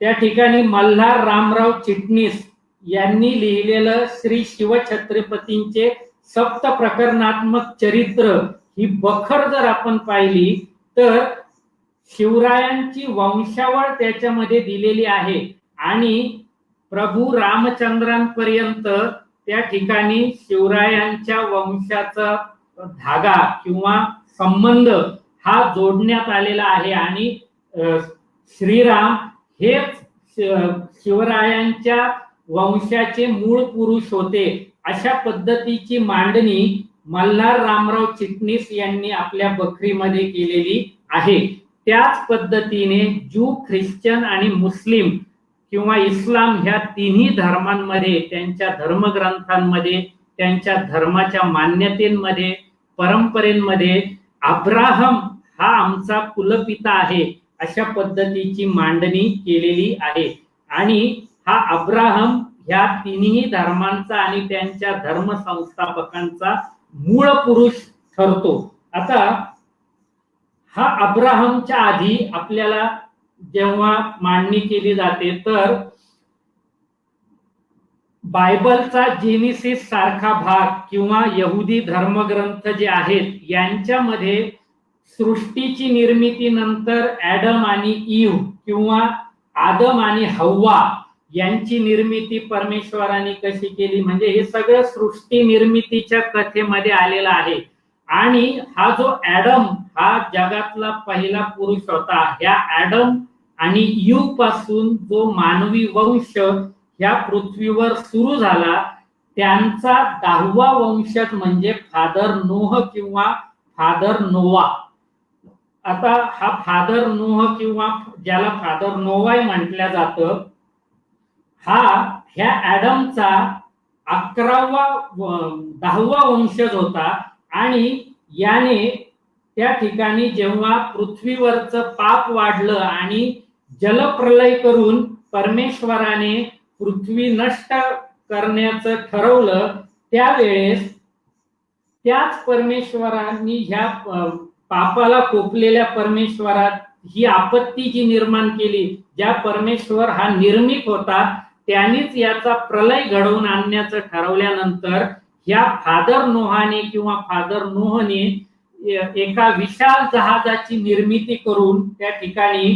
त्या ठिकाणी मल्हार रामराव चिटणीस यांनी लिहिलेलं श्री शिवछत्रपतींचे सप्त प्रकरणात्मक चरित्र ही बखर जर आपण पाहिली तर शिवरायांची वंशावळ त्याच्यामध्ये दिलेली आहे आणि प्रभू रामचंद्रांपर्यंत त्या ठिकाणी शिवरायांच्या वंशाचा धागा किंवा संबंध हा जोडण्यात आलेला आहे आणि श्रीराम हेच शिवरायांच्या वंशाचे मूळ पुरुष होते अशा पद्धतीची मांडणी मल्हार रामराव चिटणीस यांनी आपल्या बखरीमध्ये केलेली आहे. त्याच पद्धतीने ज्यू, ख्रिश्चन आणि मुस्लिम किंवा इस्लाम ह्या 3ही धर्मांमध्ये त्यांच्या धर्मग्रंथांमध्ये त्यांच्या धर्माच्या मान्यतेमध्ये परंपरेमध्ये अब्राहम हा आमचा कुलपिता आहे अशा पद्धतीची मांडणी केलेली आहे आणि हा अब्राहम ह्या 3ही धर्मांचा आणि त्यांच्या धर्म संस्थापकांचा मूळ पुरुष ठरतो. आता हा अब्राहमच्या आधी आपल्याला जेव्हा मांडणी केली जाते तर बायबलचा जेनिसिस सारखा भाग किंवा यहुदी धर्मग्रंथ जे आहेत यांच्यामध्ये सृष्टीची निर्मिती नंतर ॲडम आणि ईव किंवा आदम आणि हव्वा यांची निर्मिती परमेश्वराने कशी केली म्हणजे हे सगळं सृष्टी निर्मितीच्या कथेमध्ये आलेलं आहे. आणि हा जो ॲडम हा जगातला पहिला पुरुष होता. ह्या ॲडम आणि ईव पासून जो मानवी वंश ह्या पृथ्वीवर सुरू झाला त्यांचा 10वा वंशज म्हणजे फादर नोह किंवा फादर नोवा. आता हा फादर नोह किंवा ज्याला फादर नोवा म्हटलं जातं हा ह्या ॲडमचा 10वा वंशज होता आणि याने त्या ठिकाणी जेव्हा पृथ्वीवरचं पाप वाढलं आणि जलप्रलय करून परमेश्वराने पृथ्वी नष्ट करण्याचं ठरवलं त्यावेळेस त्याच परमेश्वरांनी ह्या पापाला कोपलेल्या परमेश्वरात ही आपत्ती जी निर्माण केली, ज्या परमेश्वर हा निर्मिक होता त्यांनीच याचा प्रलय घडवून आणण्याचं ठरवल्यानंतर ह्या फादर नोहाने किंवा फादर नोहने एका विशाल जहाजाची निर्मिती करून त्या ठिकाणी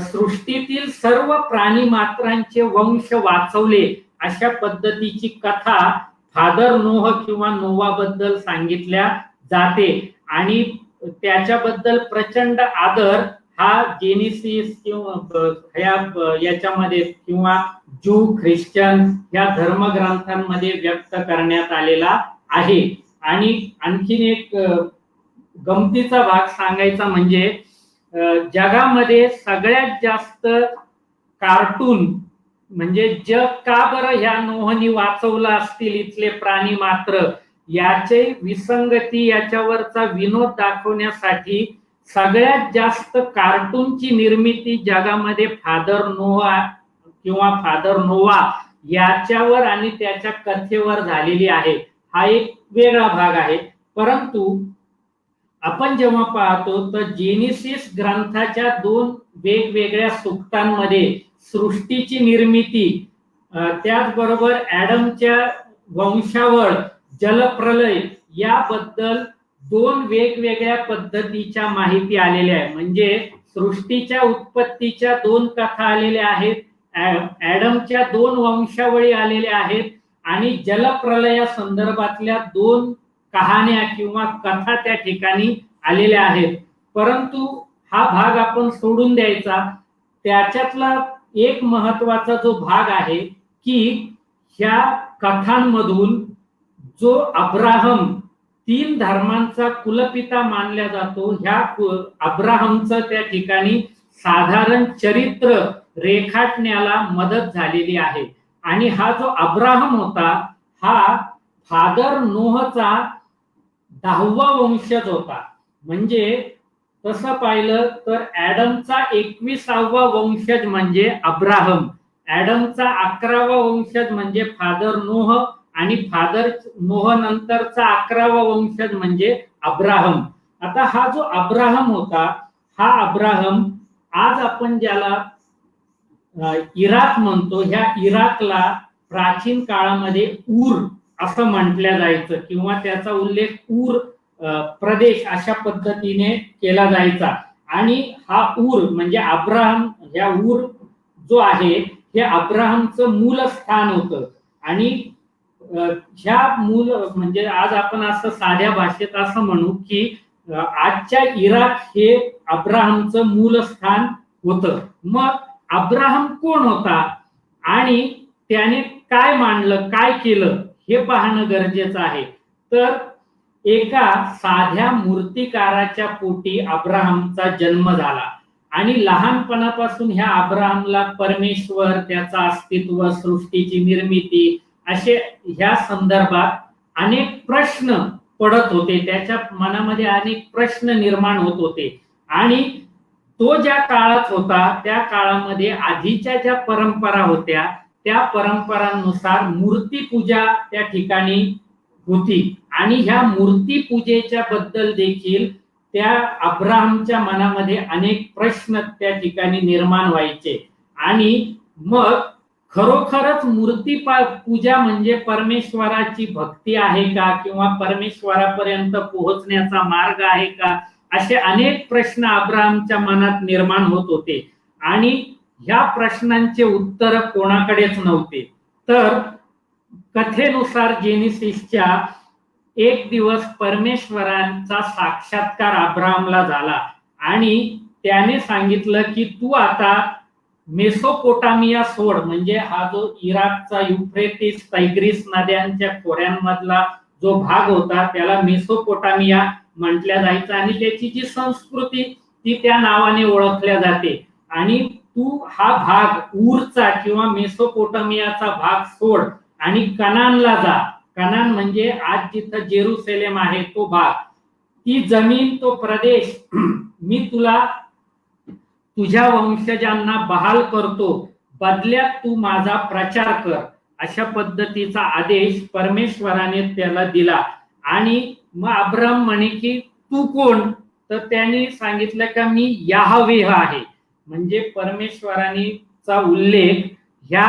सृष्टीतील सर्व प्राणी मात्रांचे वंश वाचवले अशा पद्धतीची कथा फादर नोह किंवा नोवाबद्दल सांगितल्या जाते आणि त्याच्याबद्दल प्रचंड आदर हा जेनेसिस किंवा याच्यामध्ये किंवा ज्यू ख्रिश्चन या धर्मग्रंथांमध्ये व्यक्त करण्यात आलेला आहे. आणि आणखीन एक गमतीचा भाग सांगायचा म्हणजे जगामध्ये सगळ्यात जास्त कार्टून म्हणजे जग का बरं ह्या नोहनी वाचवलं असतील इथले प्राणी मात्र याचे विसंगती याच्यावरचा विनोद दाखवण्यासाठी सगळ्यात जास्त कार्टूनची निर्मिती जगामध्ये फादर नोहा किंवा फादर नोवा याच्यावर आणि त्याच्या कथेवर झालेली आहे. हा एक वेगळा भाग आहे. परंतु आपण जेव्हा पाहतो तर जेनेसिस ग्रंथाच्या 2 वेगवेगळ्या सुक्तांमध्ये सृष्टीची निर्मिती त्याचबरोबर ॲडमच्या वंशावळ जलप्रलय याबद्दल 2 वेगवेगळ्या पद्धतीच्या माहिती आलेल्या आहे. म्हणजे सृष्टीच्या उत्पत्तीच्या 2 कथा आलेल्या आहेत, ॲडमच्या 2 वंशावळी आलेल्या आहेत आणि जलप्रलया संदर्भातल्या 2 कहाण्या किंवा कथा त्या ठिकाणी आलेल्या आहेत. परंतु हा भाग आपण सोडून द्यायचा. त्याच्यातला एक महत्वाचा जो भाग आहे की ह्या कथांमधून जो अब्राहम 3 धर्मांचा कुलपिता मानला जातो, ह्या अब्राहमचं त्या ठिकाणी साधारण चरित्र रेखाटण्याला मदत झालेली आहे. आणि हा जो अब्राहम होता हा फादर नोहचा 10वा वंशज होता. म्हणजे तसं पाहिलं तर ॲडमचा 21वा वंशज म्हणजे अब्राहम, ॲडमचा 11वा वंशज म्हणजे फादर नोह आणि फादर नोह नंतरचा 11वा वंशज म्हणजे अब्राहम. आता हा जो अब्राहम होता हा अब्राहम आज आपण ज्याला इराक म्हणतो, ह्या इराकला प्राचीन काळामध्ये ऊर असं म्हटलं जायचं किंवा त्याचा उल्लेख ऊर प्रदेश अशा पद्धतीने केला जायचा. आणि हा ऊर म्हणजे अब्राहम, ह्या ऊर जो आहे हे अब्राहमचं मूलस्थान होतं. आणि ह्या मूल म्हणजे आज आपण असं साध्या भाषेत असं म्हणू की आजच्या इराक हे अब्राहमचं मूलस्थान होतं. मग अब्राहम कोण होता आणि त्याने काय मांडलं, काय केलं हे पाहणं गरजेचं आहे. तर एका साध्या मूर्तिकाराच्या पोटी अब्राहमचा जन्म झाला आणि लहानपणापासून ह्या अब्राहमला परमेश्वर, त्याचं अस्तित्व, सृष्टीची निर्मिती असे ह्या संदर्भात अनेक प्रश्न पडत होते. त्याच्या मनामध्ये अनेक प्रश्न निर्माण होत होते. आणि तो ज्या काळात होता त्या काळामध्ये आधीच्या ज्या परंपरा होत्या त्या परंपरांनुसार मूर्तीपूजा त्या ठिकाणी होती. आणि ह्या मूर्तीपूजेच्या बद्दल देखील त्या अब्राहमच्या मनामध्ये अनेक प्रश्न त्या ठिकाणी निर्माण व्हायचे. आणि मग खरोखरच मूर्ती पूजा म्हणजे परमेश्वराची भक्ती आहे का किंवा परमेश्वरापर्यंत पोहोचण्याचा मार्ग आहे का, असे अनेक प्रश्न अब्राहमच्या मनात निर्माण होत होते. आणि ह्या प्रश्नांचे उत्तर कोणाकडेच नव्हते. तर कथेनुसार जेनेसिसच्या एक दिवस परमेश्वरांचा साक्षात्कार अब्राहमला झाला आणि त्याने सांगितलं की तू आता मेसोपोटामिया सोड, म्हणजे हा जो इराकचा युफ्रेटिस टायग्रिस नद्यांच्या खोऱ्यांमधला जो भाग होता त्याला मेसोपोटामिया म्हटल्या जायचं आणि त्याची जी संस्कृती ती त्या नावाने ओळखल्या जाते. आणि तू हा भाग ऊरचा किंवा मेसोपोटामियाचा भाग सोड आणि कनानला जा. कनान म्हणजे आज जिथं जेरुसलेम आहे तो भाग, ती जमीन, तो प्रदेश मी तुला तुझ्या वंशजांना बहाल करतो, बदल्यात तू माझा प्रचार कर, अशा पद्धतीचा आदेश परमेश्वराने त्याला दिला. आणि मग अब्राहम म्हणे की तू कोण, तर त्यांनी सांगितलं का मी याहवेह आहे, म्हणजे परमेश्वराचा उल्लेख ह्या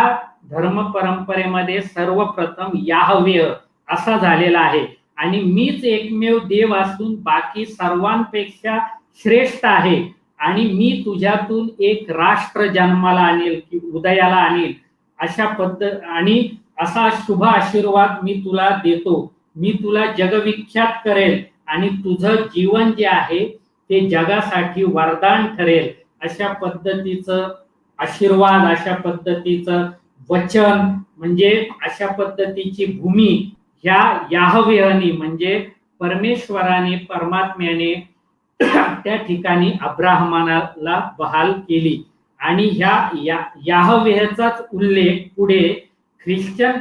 धर्म परंपरेमध्ये सर्वप्रथम याहवेह असा झालेला आहे आणि मीच एकमेव देव असून बाकी सर्वांपेक्षा श्रेष्ठ आहे आणि मी तुझ्यातून एक राष्ट्र जन्माला आणेल की उदयाला आणेल अशा पद्धत आणि असा शुभ आशीर्वाद मी तुला देतो, मी तुला जगविख्यात करेल आणि तुझं जीवन जे आहे ते जगासाठी वरदान ठरेल अशा पद्धतीचं आशीर्वाद, अशा पद्धतीचं वचन, म्हणजे अशा पद्धतीची भूमी ह्या याहवेहनी म्हणजे परमेश्वराने परमात्म्याने त्या ठिकाणी अब्राहमाला बहाल केली आणि ह्या याहवेहचाच उल्लेख पुढे ख्रिश्चन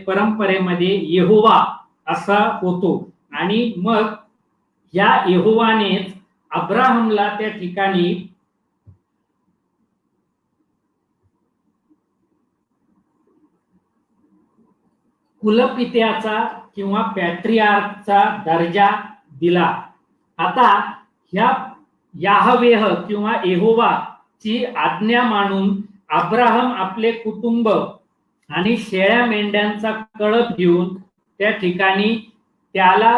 परंपरेमध्ये यहोवा असा होतो आणि मग या यहोवानेच अब्राहमला त्या ठिकाणी कुलपित्याचा किंवा पॅट्रियार्कचा दर्जा दिला. आता ह्या याहवेह किंवा यहोवाची आज्ञा मानून अब्राहम आपले कुटुंब आणि शेळ्या मेंढ्यांचा कळप घेऊन त्या ठिकाणी त्याला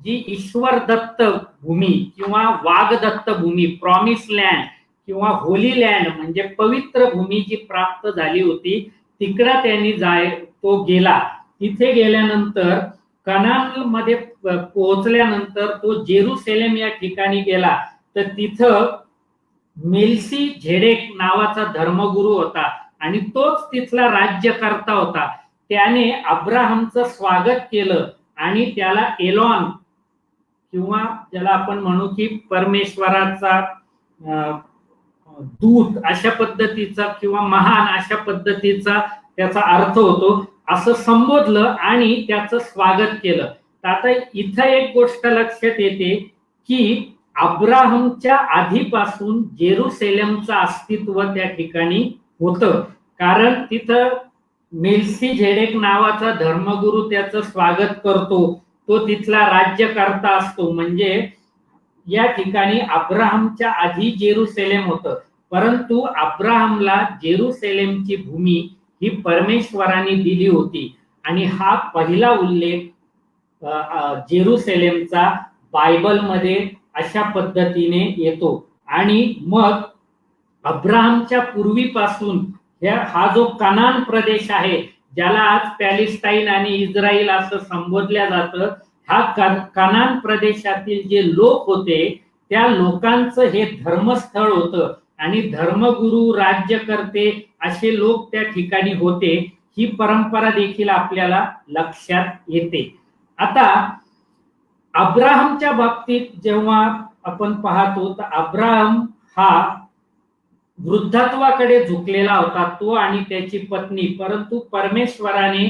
जी ईश्वर दत्त भूमी किंवा वागदत्त भूमी, प्रॉमिस लँड किंवा होली लँड म्हणजे पवित्र भूमी जी प्राप्त झाली होती तिकडे त्यांनी तो गेला. तिथे गेल्यानंतर कनान मध्ये पोहोचल्यानंतर तो जेरुसलेम या ठिकाणी गेला. तर तिथं मेल्सी झेडेक नावाचा धर्मगुरू होता आणि तोच तिथला राज्यकर्ता होता. त्याने अब्राहमचं स्वागत केलं आणि त्याला एलॉन किंवा ज्याला आपण म्हणू की परमेश्वराचा दूत अशा पद्धतीचा किंवा महान अशा पद्धतीचा त्याचा अर्थ होतो असं संबोधलं आणि त्याचं स्वागत केलं. तर आता इथं एक गोष्ट लक्षात येते की अब्राहमच्या आधीपासून जेरुसलेमचं अस्तित्व त्या ठिकाणी होतं, कारण तिथं मेल्सी झेडेक नावाचा धर्मगुरू त्याचं स्वागत करतो, तो तिथला राज्यकर्ता असतो. म्हणजे या ठिकाणी अब्राहमच्या आधी जेरुसलेम होतं, परंतु अब्राहमला जेरुसलेमची भूमी ही परमेश्वराने दिली होती आणि हा पहिला उल्लेख जेरुसलेमचा बायबलमध्ये अशा पद्धतीने येतो. आणि मग अब्राहमच्या पूर्वीपासून हा जो कनान प्रदेश आहे ज्याला आज पॅलेस्टाईन आणि इस्रायल असं संबोधल्या जातं, हा कनान प्रदेशातील जे लोक होते त्या लोकांचं हे धर्मस्थळ होतं आणि धर्मगुरू, राज्यकर्ते असे लोक त्या ठिकाणी होते. ही परंपरा देखील आपल्याला लक्षात येते. आता अब्राहमच्या बाबतीत जेव्हा आपण पाहतो तर अब्राहम हा वृद्धत्वाकडे झुकलेला होता, तो आणि त्याची पत्नी. परंतु परमेश्वराने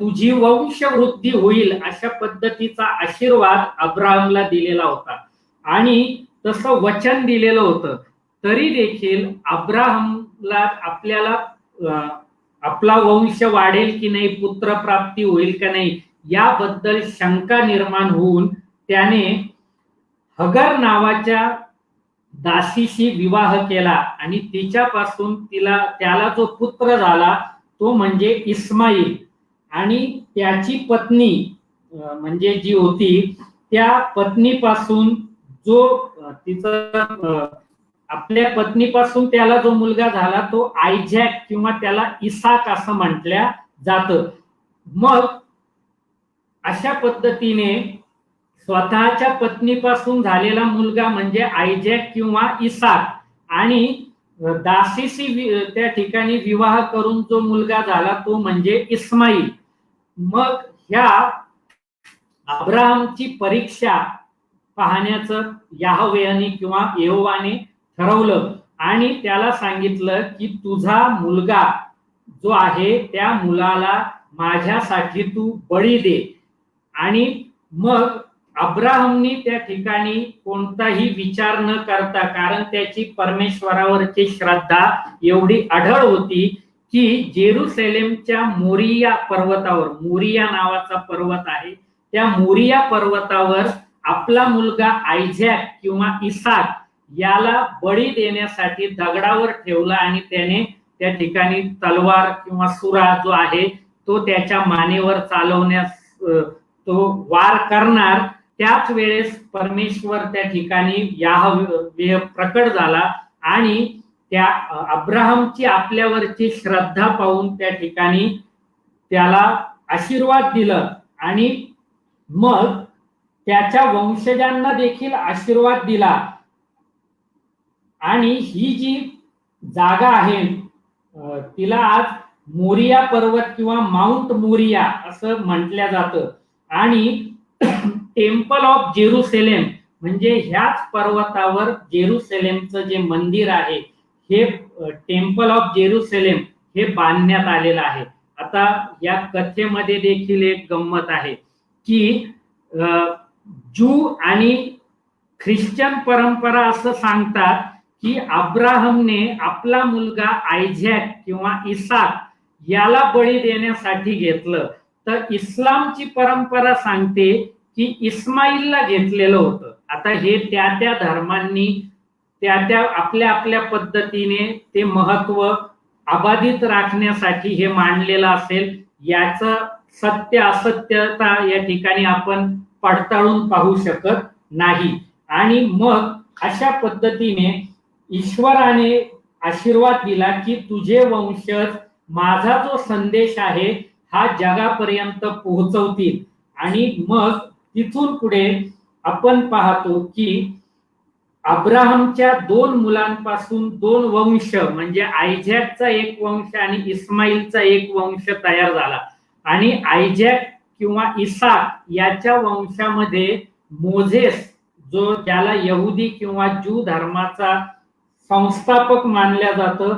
तुझी वंशवृद्धी होईल अशा पद्धतीचा आशीर्वाद अब्राहमला दिलेला होता आणि तसं वचन दिलेलं होतं. तरी देखील अब्राहमला आपला वंश वाढेल की नाही, पुत्र प्राप्ती होईल का नाही याबद्दल शंका निर्माण होऊन त्याने हगर नावाच्या दासीशी विवाह केला आणि तिच्यापासून त्याला जो पुत्र झाला तो म्हणजे इस्माईल. आणि त्याची पत्नी म्हणजे जी होती त्या पत्नीपासून आपल्या पत्नीपासून त्याला जो मुलगा झाला तो आयझॅक किंवा त्याला इसाक असं म्हटल्या जातं. मग अशा पद्धतीने स्वतःच्या पत्नीपासून झालेला मुलगा म्हणजे आयझॅक किंवा इसाक आणि दासीशी त्या ठिकाणी विवाह करून जो मुलगा झाला तो म्हणजे इस्माईल. मग ह्या अब्राहमची परीक्षा पाहण्याचं याहवेहने किंवा यहोवाने ठरवलं आणि त्याला सांगितलं की तुझा मुलगा जो आहे त्या मुलाला माझ्यासाठी तू बळी दे. आणि मग अब्राहमनी त्या ठिकाणी कोणताही विचार न करता, कारण त्याची परमेश्वरावरची श्रद्धा एवढी अढळ होती की जेरुसलेमच्या मोरिया पर्वतावर, मोरिया नावाचा पर्वत आहे, त्या मोरिया पर्वतावर आपला मुलगा आयझॅक किंवा इसाक याला बळी देण्यासाठी दगडावर ठेवला आणि त्याने त्या ठिकाणी तलवार किंवा सुरा जो आहे तो त्याच्या मानेवर चालवण्यास तो वार करणार. त्याच वेळेस परमेश्वर त्या ठिकाणी याहवे प्रकट झाला आणि त्या अब्राहमची आपल्यावरची श्रद्धा पाहून त्या ठिकाणी त्याला आशीर्वाद दिलं आणि मग त्याच्या वंशजांना देखील आशीर्वाद दिला. आणि ही जी जागा आहे तिला आज मोरिया पर्वत किंवा माउंट मोरिया असं म्हटलं जातं. आणि टेम्पल ऑफ जेरुसलेम म्हणजे ह्याच पर्वतावर जेरुसलेमचं जे मंदिर आहे हे टेम्पल ऑफ जेरुसलेम हे बांधण्यात आलेलं आहे. आता या कथेमध्ये देखील एक गंमत आहे की ज्यू आणि ख्रिश्चन परंपरा असं सांगतात की अब्राहमने आपला मुलगा आयझॅक किंवा इसाक याला बळी देण्यासाठी घेतलं, तर इस्लामची परंपरा सांगते की इस्माईलला घेतलेलं होतं. आता हे त्या त्या धर्मांनी त्या त्या आपल्या आपल्या पद्धतीने ते महत्व अबाधित राखण्यासाठी हे मांडलेलं असेल. याचं सत्य असत्यता या ठिकाणी आपण पडताळून पाहू शकत नाही. आणि मग अशा पद्धतीने ईश्वराने आशीर्वाद दिला की तुझे वंशज माझा जो संदेश आहे हा जगापर्यंत पोहोचवतील. आणि मग तिथून पुढे आपण पाहतो की अब्राहमच्या 2 मुलांपासून 2 वंश म्हणजे आयझॅकचा एक वंश आणि इस्माईलचा एक वंश तयार झाला. आणि आयझॅक किंवा इसाक याच्या वंशामध्ये मोझेस जो ज्याला यहुदी किंवा ज्यू धर्माचा संस्थापक मानल्या जातं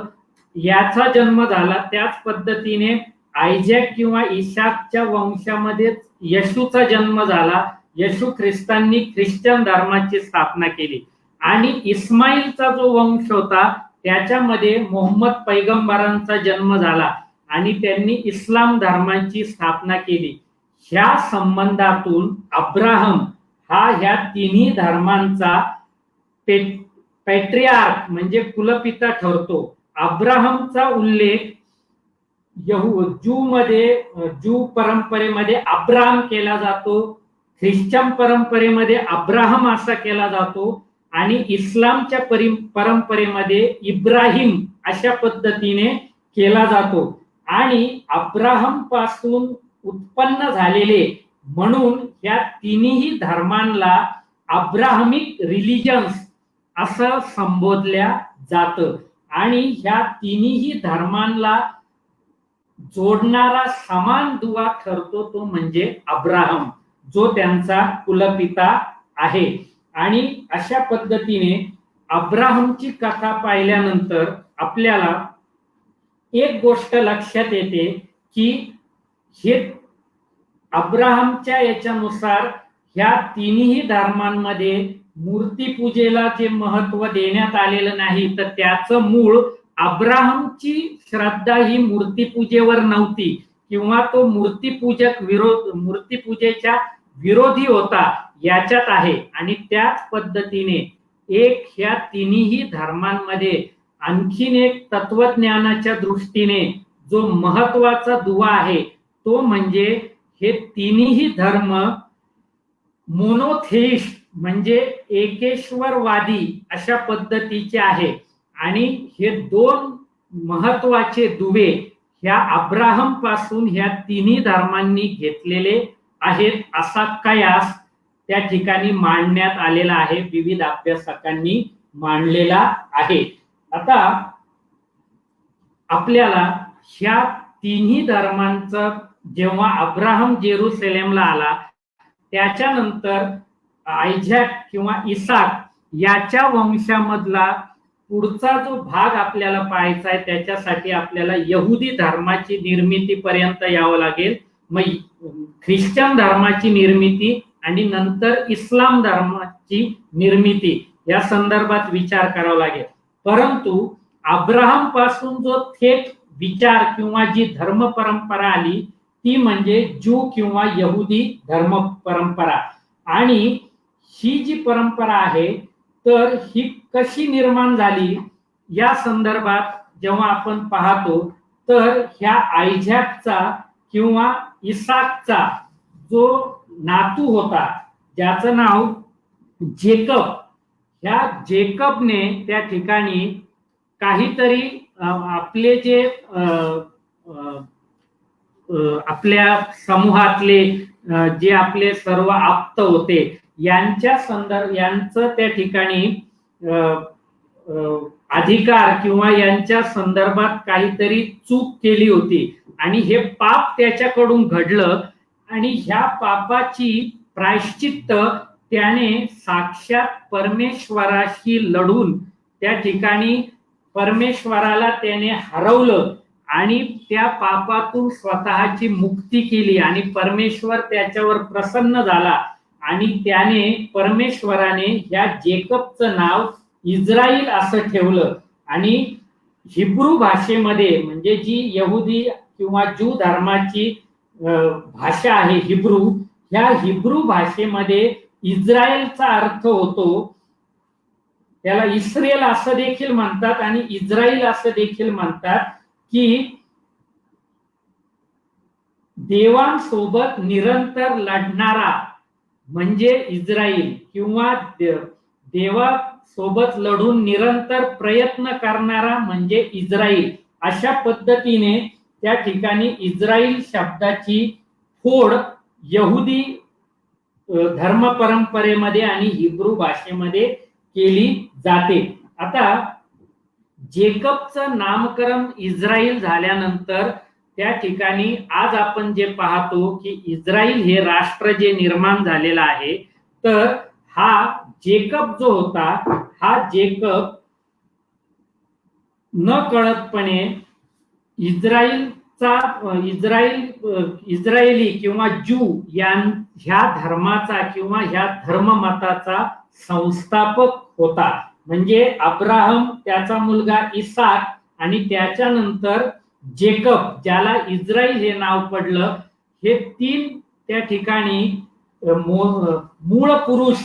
याचा जन्म झाला. त्याच पद्धतीने आयझॅक किंवा इसाकच्या वंशामध्ये येशूचा जन्म झाला. येशू ख्रिस्तांनी ख्रिश्चन धर्माची स्थापना केली. आणि इस्माईलचा जो वंश होता त्याच्यामध्ये मोहम्मद पैगंबरांचा जन्म झाला आणि त्यांनी इस्लाम धर्माची स्थापना केली. ह्या संबंधातून अब्राहम हा ह्या तिन्ही धर्मांचा पॅट्रियार्क म्हणजे कुलपिता ठरतो. अब्राहमचा उल्लेख ज्यू परंपरेमध्ये अब्राहम केला जातो, ख्रिश्चन परंपरेमध्ये अब्राहम असा केला जातो आणि इस्लामच्या परंपरेमध्ये इब्राहिम अशा पद्धतीने केला जातो. आणि अब्राहम पासून उत्पन्न झालेले म्हणून या तिन्ही धर्मांना अब्राहमिक रिलिजन्स असं संबोधल्या जातं. आणि ह्या तिन्ही धर्मांना जोडणारा समान दुवा ठरतो तो म्हणजे अब्राहम जो त्यांचा कुलपिता आहे. आणि अशा पद्धतीने अब्राहमची कथा पाहिल्यानंतर आपल्याला एक गोष्ट लक्षात येते की हे अब्राहमच्या याच्यानुसार ह्या तिन्ही धर्मांमध्ये मूर्तीपूजेला जे महत्व देण्यात आलेलं नाही, तर त्याचं मूळ अब्राहमची श्रद्धा ही मूर्तीपूजेवर नव्हती किंवा तो मूर्तीपूजेच्या विरोधी होता याच्यात आहे. आणि त्याच पद्धतीने एक ह्या तिन्ही धर्मांमध्ये आणखीन एक तत्वज्ञानाच्या दृष्टीने जो महत्वाचा दुवा आहे तो म्हणजे हे तिन्ही धर्म मोनोथेइस्ट म्हणजे एकेश्वरवादी अशा पद्धतीचे आहे. आणि हे 2 महत्वाचे दुवे ह्या अब्राहम पासून ह्या तिन्ही धर्मांनी घेतलेले आहेत असा कयास त्या ठिकाणी मांडण्यात आलेला आहे, विविध अभ्यासकांनी मांडलेला आहे. आता आपल्याला ह्या तिन्ही धर्मांचं जेव्हा अब्राहम जेरुसलेमला आला त्याच्यानंतर आयझॅक किंवा इसाक याच्या वंशामधला पुढचा जो भाग आपल्याला पाहायचा आहे त्याच्यासाठी आपल्याला यहुदी धर्माची निर्मिती पर्यंत यावं लागेल. मग ख्रिश्चन धर्माची निर्मिती आणि नंतर इस्लाम धर्माची निर्मिती या संदर्भात विचार करावा लागेल. परंतु अब्राहम पासून जो थेट विचार किंवा जी धर्म परंपरा आली ती म्हणजे ज्यू किंवा यहुदी धर्म परंपरा. आणि ही जी परंपरा आहे तर ही कशी निर्माण झाली या संदर्भात जेव्हा आपण पाहतो तर ह्या आयझॅकचा किंवा इसाकचा जो नातू होता ज्याचं नाव जेकब, ह्या जेकबने त्या ठिकाणी काहीतरी आपले जे आपल्या समूहातले जे आपले सर्व आप्त होते यांचं त्या ठिकाणी अधिकार किंवा यांच्या संदर्भात काहीतरी चूक केली होती आणि हे पाप त्याच्याकडून घडलं आणि ह्या पापाची प्रायश्चित्त त्याने साक्षात परमेश्वराशी लढून त्या ठिकाणी परमेश्वराला त्याने हरवलं आणि त्या पापातून स्वतःची मुक्ती केली आणि परमेश्वर त्याच्यावर प्रसन्न झाला आणि त्याने परमेश्वराने ह्या जेकबचं नाव इस्राईल असं ठेवलं आणि हिब्रू भाषेमध्ये म्हणजे जी यहुदी किंवा ज्यू धर्माची भाषा आहे हिब्रू, ह्या हिब्रू भाषेमध्ये इस्रायलचा अर्थ होतो, त्याला इस्रायल असं देखील म्हणतात आणि इस्राईल असं देखील म्हणतात की देवांसोबत निरंतर लढणारा म्हणजे इस्राईल किंवा देवासोबत लढून निरंतर प्रयत्न करणारा म्हणजे इस्राईल. अशा पद्धतीने त्या ठिकाणी इस्राईल शब्दाची फोड यहुदी धर्म परंपरेमध्ये आणि हिब्रू भाषेमध्ये केली जाते. आता जेकबचं नामकरण इस्राईल झाल्यानंतर त्या ठिकाणी आज आपण जे पाहतो की इस्राईल हे राष्ट्र जे निर्माण झालेलं आहे तर हा जेकब जो होता हा जेकब न कळतपणे इस्रायली किंवा ज्यू ह्या धर्माचा किंवा ह्या धर्ममताचा संस्थापक होता. म्हणजे अब्राहम, त्याचा मुलगा इसाक आणि त्याच्यानंतर जेकब ज्याला इस्राईल हे नाव पडलं, हे तीन त्या ठिकाणी मूळ पुरुष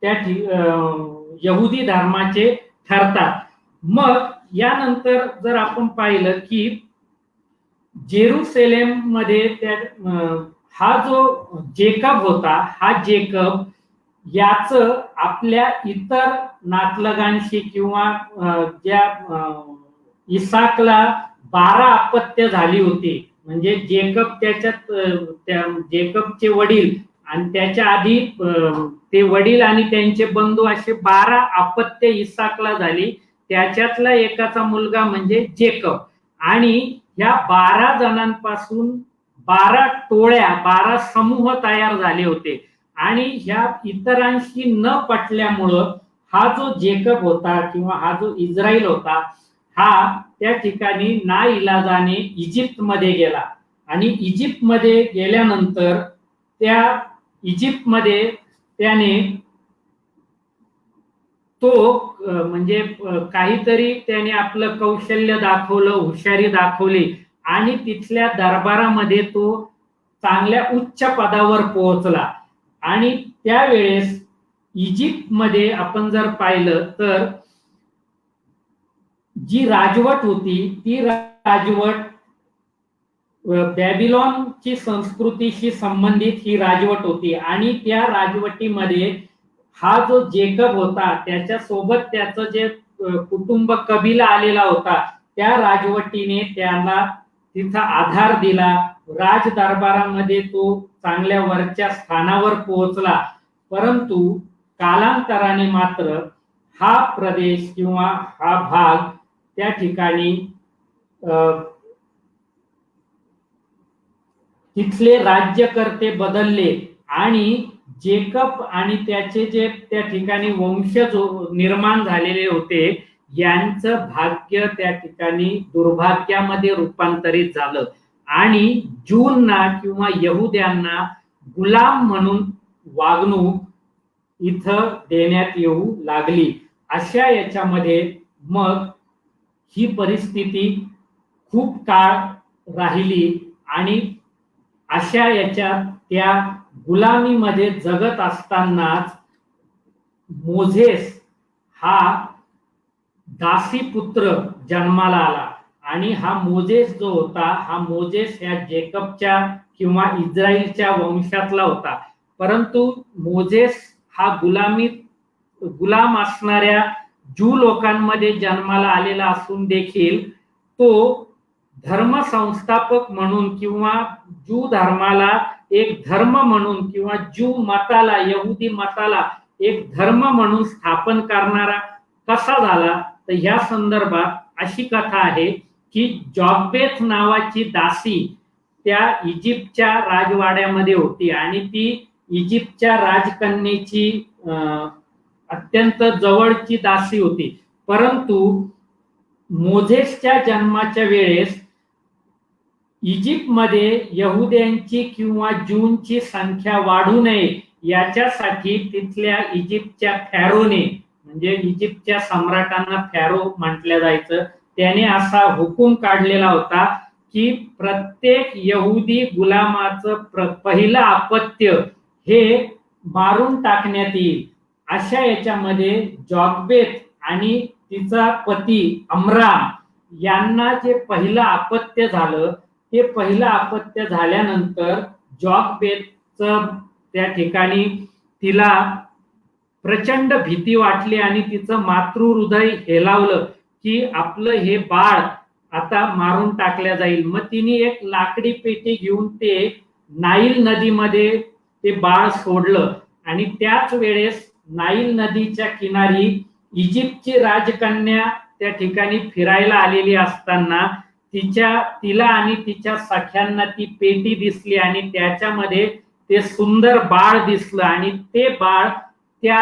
त्या यहुदी धर्माचे ठरतात. मग यानंतर जर आपण पाहिलं की जेरुसलेम मध्ये हा जो जेकब होता, हा जेकब याच आपल्या इतर नातलगांशी किंवा ज्या इसाकला 12 अपत्य झाली होती. म्हणजे जेकब जेकबचे वडील आणि त्याच्या आधी ते वडील आणि त्यांचे बंधू असे 12 अपत्य इसाकला झाली. त्याच्यातला एकाचा मुलगा म्हणजे जेकब आणि ह्या 12 जणांपासून 12 टोळ्या 12 समूह तयार झाले होते आणि ह्या इतरांशी न पटल्यामुळं हा जो जेकब होता किंवा हा जो इस्राईल होता हा त्या ठिकाणी नाइलाजाने इजिप्तमध्ये गेला आणि इजिप्तमध्ये गेल्यानंतर त्या इजिप्तमध्ये त्याने तो म्हणजे काहीतरी त्याने आपलं कौशल्य दाखवलं, हुशारी दाखवली आणि तिथल्या दरबारामध्ये तो चांगल्या उच्च पदावर पोहोचला. आणि त्यावेळेस इजिप्तमध्ये आपण जर पाहिलं तर जी राजवट होती ती राजवट बॅबिलॉनची संस्कृतीशी संबंधित ही राजवट होती आणि त्या राजवटीमध्ये हा जो जेकब होता त्याच्या सोबत त्याचं जे कुटुंब कबिला आलेला होता त्या राजवटीने त्याला तिथं आधार दिला. राज दरबारामध्ये तो चांगल्या वरच्या स्थानावर पोहोचला. परंतु कालांतराने मात्र हा प्रदेश किंवा हा भाग त्या ठिकाणी तिथले राज्यकर्ते बदलले आणि जेकब आणि त्याचे जे त्या ठिकाणी वंशज निर्माण झालेले होते यांचं भाग्य त्या ठिकाणी दुर्भाग्यामध्ये रूपांतरित झालं आणि ज्यूंना किंवा यहुद्यांना गुलाम म्हणून वागणूक इथं देण्यात येऊ लागली. अशा याच्यामध्ये मग ही परिस्थिती खूप काळ राहिली आणि अशा याच्यात त्या गुलामीमध्ये जगत असतानाच मोझेस हा दासी पुत्र जन्माला आला आणि हा मोझेस जो होता, हा मोझेस ह्या जेकबच्या किंवा इस्रायलच्या वंशातला होता. परंतु मोझेस हा गुलाम असणाऱ्या ज्यू लोकांमध्ये जन्माला आलेला असून देखील तो धर्म संस्थापक म्हणून किंवा ज्यू धर्माला एक धर्म म्हणून किंवा ज्यू मताला, यहुदी मताला एक धर्म म्हणून स्थापन करणारा कसा झाला, तर या संदर्भात अशी कथा आहे की जॉकबेथ नावाची दासी त्या इजिप्तच्या राजवाड्यामध्ये होती आणि ती इजिप्तच्या राजकन्येची अत्यंत जवळची दासी होती. परंतु मोझेसच्या जन्माच्या वेळेस इजिप्तमध्ये यहुद्यांची किंवा ज्यूंची संख्या वाढू नये याच्यासाठी तिथल्या इजिप्तच्या फॅरोने, म्हणजे इजिप्तच्या सम्राटांना फॅरो म्हटलं जायचं, त्याने असा हुकूम काढलेला होता की प्रत्येक यहुदी गुलामाचं पहिलं अपत्य हे मारून टाकण्यात येईल. अशा याच्यामध्ये जॉकबेथ आणि तिचा पती अमराम यांना जे पहिलं अपत्य झालं, ते पहिलं अपत्य झाल्यानंतर जॉकबेथचं त्या ठिकाणी तिला प्रचंड भीती वाटली आणि तिचं मातृहृदय हेलावलं की आपलं हे बाळ आता मारून टाकल्या जाईल. मग तिने एक लाकडी पेटी घेऊन ते नाईल नदीमध्ये ते बाळ सोडलं आणि त्याच वेळेस नाईल नदीच्या किनारी इजिप्तची राजकन्या त्या ठिकाणी फिरायला आलेली असताना तिला आणि तिच्या सख्यांना ती पेटी दिसली आणि त्याच्यामध्ये ते सुंदर बाळ दिसलं आणि ते बाळ त्या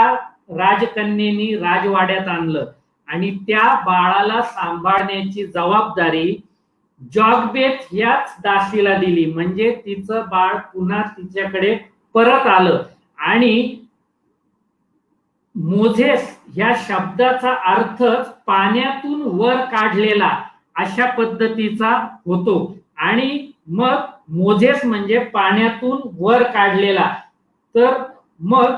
राजकन्येनी राजवाड्यात आणलं आणि त्या बाळाला सांभाळण्याची जबाबदारी जॉकबेथ याच दासीला दिली. म्हणजे तिचं बाळ पुन्हा तिच्याकडे परत आलं. आणि मोझेस या शब्दाचा अर्थच पाण्यातून वर काढलेला अशा पद्धतीचा होतो आणि मग मोझेस म्हणजे पाण्यातून वर काढलेला. तर मग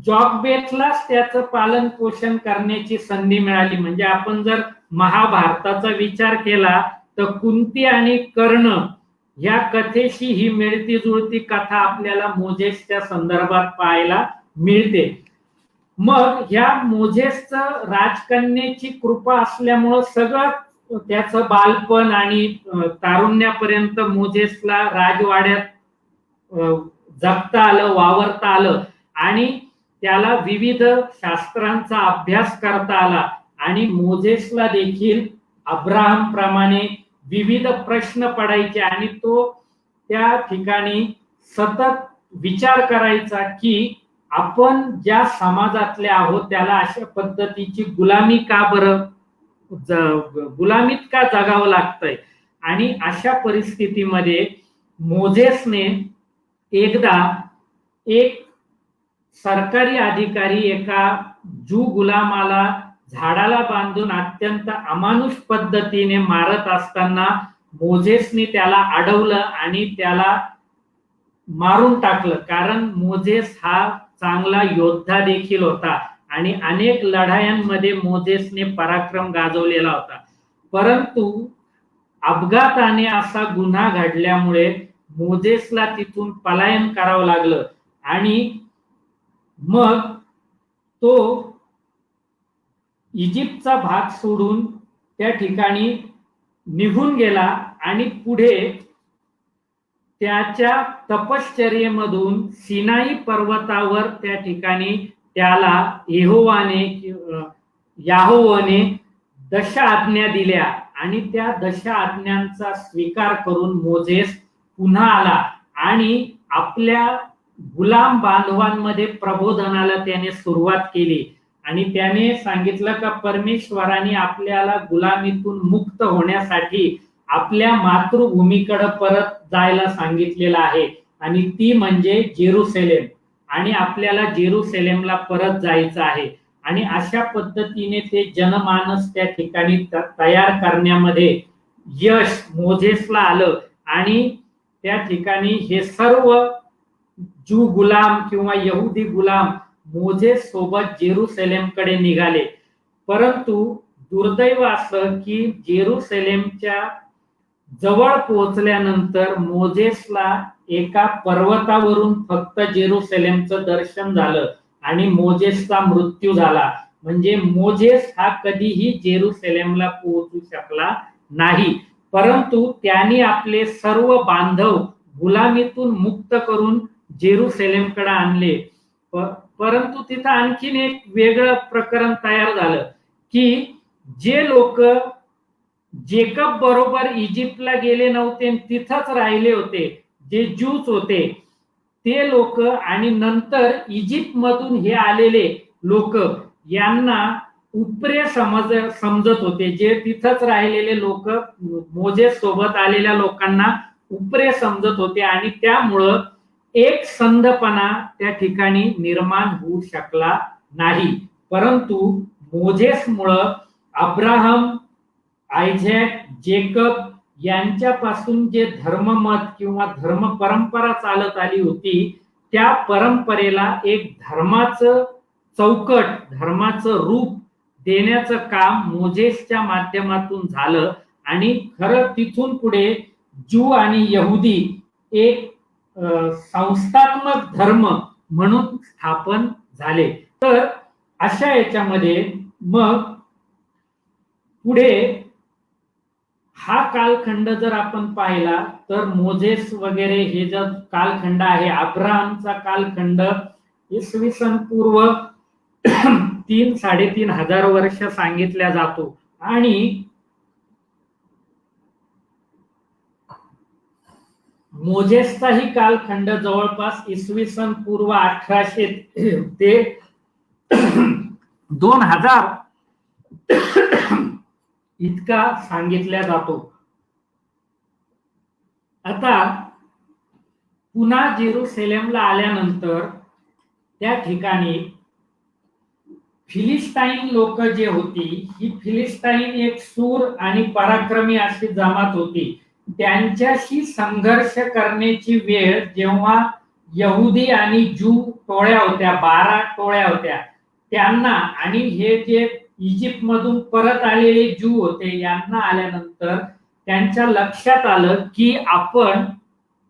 जॉकबेथलाच त्याचं पालन पोषण करण्याची संधी मिळाली. म्हणजे आपण जर महाभारताचा विचार केला तर कुंती आणि कर्ण या कथेशी ही मिळती जुळती कथा आपल्याला मोझेसच्या संदर्भात पाहायला मिळते. मग ह्या मोझेसचं राजकन्येची कृपा असल्यामुळं सगळं त्याचं बालपण आणि तारुण्यापर्यंत मोझेसला राजवाड्यात जगता आलं, वावरता आलं आणि त्याला विविध शास्त्रांचा अभ्यास करता आला आणि मोझेसला देखील अब्राहम प्रमाणे विविध प्रश्न पडायचे आणि तो त्या ठिकाणी सतत विचार करायचा की आपण ज्या समाजातले आहोत त्याला अशा पद्धतीची गुलामीत का जगावं लागतंय. आणि अशा परिस्थितीमध्ये मोझेसने एकदा एक सरकारी अधिकारी एका ज्यू गुलामाला झाडाला बांधून अत्यंत अमानुष पद्धतीने मारत असताना मोझेसने त्याला अडवलं आणि त्याला मारून टाकलं. कारण मोझेस हा चांगला योद्धा देखील होता आणि अनेक लढायांमध्ये मोझेसने पराक्रम गाजवलेला होता. परंतु अपघाताने असा गुन्हा घडल्यामुळे मोझेसला तिथून पलायन करावं लागलं आणि मग तो इजिप्तचा भाग सोडून त्या ठिकाणी निघून गेला आणि पुढे त्याच्या तपश्चर्येमधून सिनाई पर्वतावर त्या ठिकाणी त्याला याहोवाने 10 आज्ञा दिल्या आणि त्या 10 आज्ञांचा स्वीकार करून मोझेस पुन्हा आला आणि आपल्या गुलाम बांधवांमध्ये प्रबोधनाला त्याने सुरुवात केली आणि त्याने सांगितलं का परमेश्वराने आपल्याला गुलामीतून मुक्त होण्यासाठी आपल्या मातृभूमीकडे परत जायला सांगितलेलं आहे आणि ती म्हणजे जेरुसलेम आणि आपल्याला जेरुसलेमला परत जायचं आहे. आणि अशा पद्धतीने ते जनमानस त्या ठिकाणी तयार करण्यामध्ये यश मोझेसला आलं आणि त्या ठिकाणी हे सर्व ज्यू गुलाम किंवा यहुदी गुलाम मोझेस सोबत जेरुसलेमकडे निघाले. परंतु दुर्दैव असं की जेरुसलेमच्या जवळ पोहोचल्यानंतर मोझेसला एका पर्वतावरून फक्त जेरुसलेमचं दर्शन झालं आणि मोझेसचा मृत्यू झाला. म्हणजे मोझेस हा कधीही जेरुसलेमला पोहोचू शकला नाही. परंतु त्यांनी आपले सर्व बांधव गुलामीतून मुक्त करून जेरुसलेमकडे आणले. परंतु तिथं आणखीन एक वेगळं प्रकरण तयार झालं की जे लोक जेकब बरोबर इजिप्तला गेले नव्हते तिथंच राहिले होते, जे ज्यूज होते ते लोक आणि नंतर इजिप्त मधून हे आलेले लोक यांना उपरे समजत होते. जे तिथंच राहिलेले लोक मोझेस सोबत आलेल्या लोकांना उपरे समजत होते आणि त्यामुळं एक संधपणा त्या ठिकाणी निर्माण होऊ शकला नाही. परंतु मोझेसमुळं अब्राहम, आयझॅक, जेकब यांच्यापासून जे धर्ममत किंवा धर्म परंपरा चालत आली होती त्या परंपरेला एक धर्माचं चौकट, धर्माचं रूप देण्याचं काम मोझेसच्या माध्यमातून झालं आणि खरं तिथून पुढे ज्यू आणि यहुदी एक संस्थात्मक धर्म म्हणून स्थापन झाले. तर अशा याच्यामध्ये मग पुढे हा कालखंड जर आपण पाहिला तर मोझेस वगैरे हे जो कालखंड आहे, अब्राहमचा कालखंड इसवी सन पूर्व 3-3.5 वर्ष सांगितल्या जातो आणि मोझेसचाही कालखंड जवळपास इसवी सन पूर्व 1800 ते 2000 इतका सांगितल्या जातो. आता पुन्हा जेरुसलेमला आल्यानंतर त्या ठिकाणी फिलिस्टाईन लोक जे होती, ही फिलिस्टाईन एक सूर आणि पराक्रमी अशी जमात होती. त्यांच्याशी संघर्ष करण्याची वेळ जेव्हा यहुदी आणि ज्यू टोळ्या होत्या, 12 टोळ्या होत्या, त्यांना आणि हे जे इजिप्त मधून परत आलेले ज्यू होते यांना आल्यानंतर त्यांच्या लक्षात आलं की आपण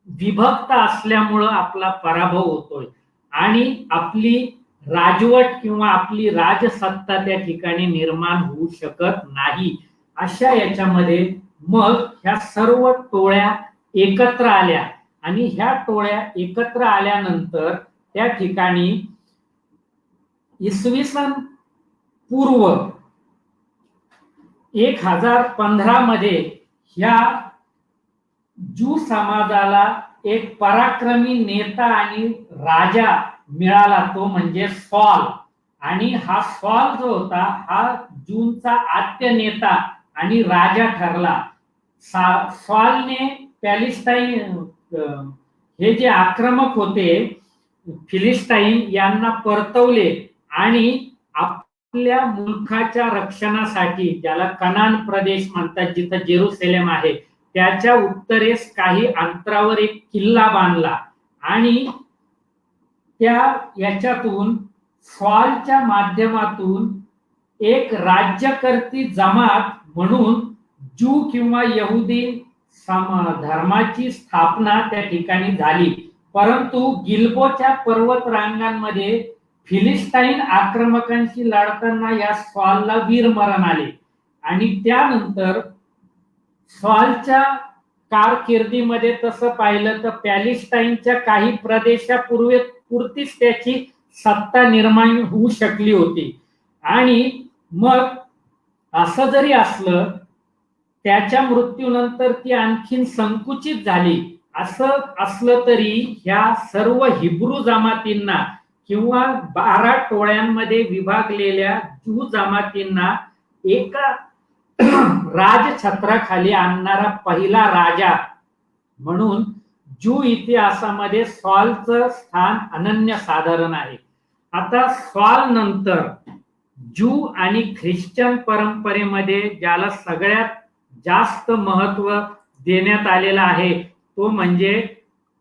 विभक्त असल्यामुळं आपला पराभव होतोय आणि आपली राजवट किंवा आपली राजसत्ता त्या ठिकाणी निर्माण होऊ शकत नाही. अशा याच्यामध्ये मग ह्या सर्व टोळ्या एकत्र आल्या आणि ह्या टोळ्या एकत्र आल्यानंतर त्या ठिकाणी इसवी सन पूर्व 1015 मध्ये ह्या ज्यू समाजाला एक पराक्रमी नेता आणि राजा मिळाला, तो म्हणजे सॉल. आणि हा सॉल जो होता हा ज्यूंचा आद्य नेता आणि राजा ठरला. सॉलने पॅलेस्टाईन हे जे आक्रमक होते फिलिस्टाईन यांना परतवले आणि आपल्या मुलखाच्या रक्षणासाठी, ज्याला कनान प्रदेश म्हणतात जिथं जेरुसलेम आहे, त्याच्या उत्तरेस काही अंतरावर एक किल्ला बांधला आणि त्या याच्यातून सॉलच्या माध्यमातून एक राज्यकर्ती जमात म्हणून ज्यू किंवा यहुदी धर्माची स्थापना त्या ठिकाणी झाली. परंतु गिल्बोच्या पर्वत रांगांमध्ये फिलिस्टाईन आक्रमकांशी लढताना या सॉलला वीरमरण आले आणि त्यानंतर सॉलच्या कारकिर्दीमध्ये तसं पाहिलं तर पॅलेस्टाईनच्या काही प्रदेशापुरतीच त्याची सत्ता निर्माण होऊ शकली होती. आणि मग असं जरी असलं त्याच्या मृत्यूनंतर ती आणखीन संकुचित झाली. असं असलं तरी ह्या सर्व हिब्रू जमातींना किंवा 12 टोळ्यांमध्ये विभागलेल्या ज्यू जमातींना एका राजछत्राखाली आणणारा पहिला राजा म्हणून ज्यू इतिहासामध्ये सॉलचं स्थान अनन्यसाधारण आहे. आता सॉल नंतर ज्यू आणि ख्रिश्चन परंपरेमध्ये ज्याला सगळ्यात जास्त महत्व देण्यात आलेलं आहे तो म्हणजे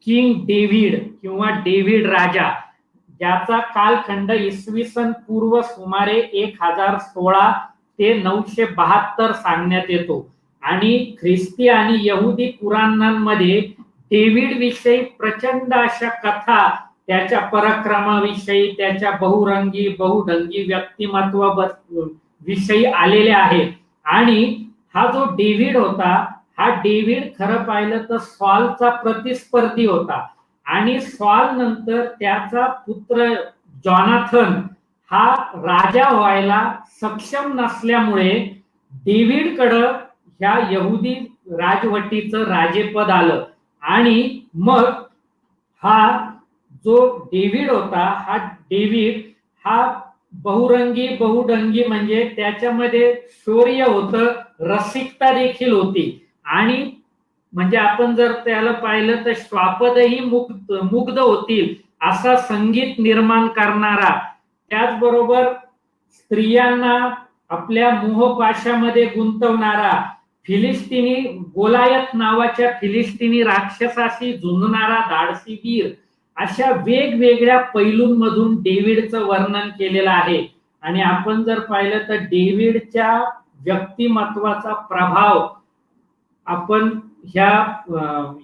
किंग डेव्हिड किंवा डेव्हिड राजा. ज्याचा कालखंड इसवी सन पूर्व सुमारे 1016 ते 972 सांगण्यात येतो. आणि ख्रिस्ती आणि यहुदी पुराणांमध्ये डेव्हिड विषयी प्रचंड अशा कथा, त्याच्या पराक्रमाविषयी, त्याच्या बहुरंगी बहुढंगी व्यक्तिमत्व विषयी आलेल्या आहेत. आणि हा जो डेव्हिड होता, हा डेव्हिड खरं पाहिलं तर सॉलचा प्रतिस्पर्धी होता. आणि सॉल नंतर त्याचा पुत्र जॉनाथन हा राजा व्हायला सक्षम नसल्यामुळे डेव्हिडकडं ह्या यहुदी राजवटीचं राजेपद आलं. आणि मग हा जो डेव्हिड होता, हा डेव्हिड हा बहुरंगी बहुढंगी, म्हणजे त्याच्यामध्ये शौर्य होतं, रसिकता देखील होती. आणि म्हणजे आपण जर त्याला पाहिलं तर श्वापदही मुग्ध होतील असा संगीत निर्माण करणारा, त्याचबरोबर स्त्रियांना आपल्या मोहपाशामध्ये गुंतवणारा, फिलिस्तिनी गोलायत नावाच्या फिलिस्तिनी राक्षसाशी झुंजणारा धाडसी वीर, अशा वेगवेगळ्या पैलूंमधून डेव्हिडचं वर्णन केलेलं आहे. आणि आपण जर पाहिलं तर डेव्हिडच्या व्यक्तिमत्वाचा प्रभाव आपण ह्या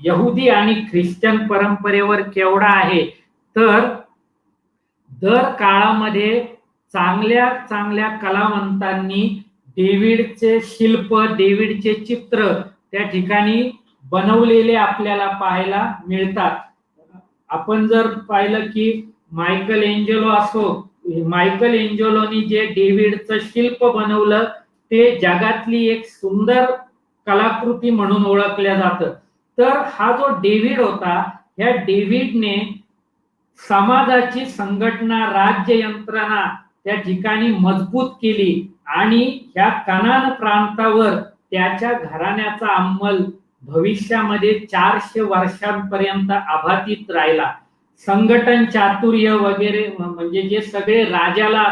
यहुदी आणि ख्रिश्चन परंपरेवर केवढा आहे, तर दर काळामध्ये चांगल्या चांगल्या कलावंतांनी डेव्हिडचे शिल्प, डेव्हिडचे चित्र त्या ठिकाणी बनवलेले आपल्याला पाहायला मिळतात. आपण जर पाहिलं की मायकल एंजेलोनी जे डेव्हिडचं शिल्प बनवलं, ते जगातली एक सुंदर कलाकृती म्हणून ओळखल्या जातं. तर हा जो डेव्हिड होता, ह्या डेव्हिडने समाजाची संघटना, राज्य यंत्रणा त्या ठिकाणी मजबूत केली. आणि ह्या कनान प्रांतावर त्याच्या घराण्याचा अंमल भविष्यामध्ये 400 वर्षांपर्यंत अबाधित राहिला. संघटन चातुर्य वगैरे, म्हणजे जे सगळे राजाला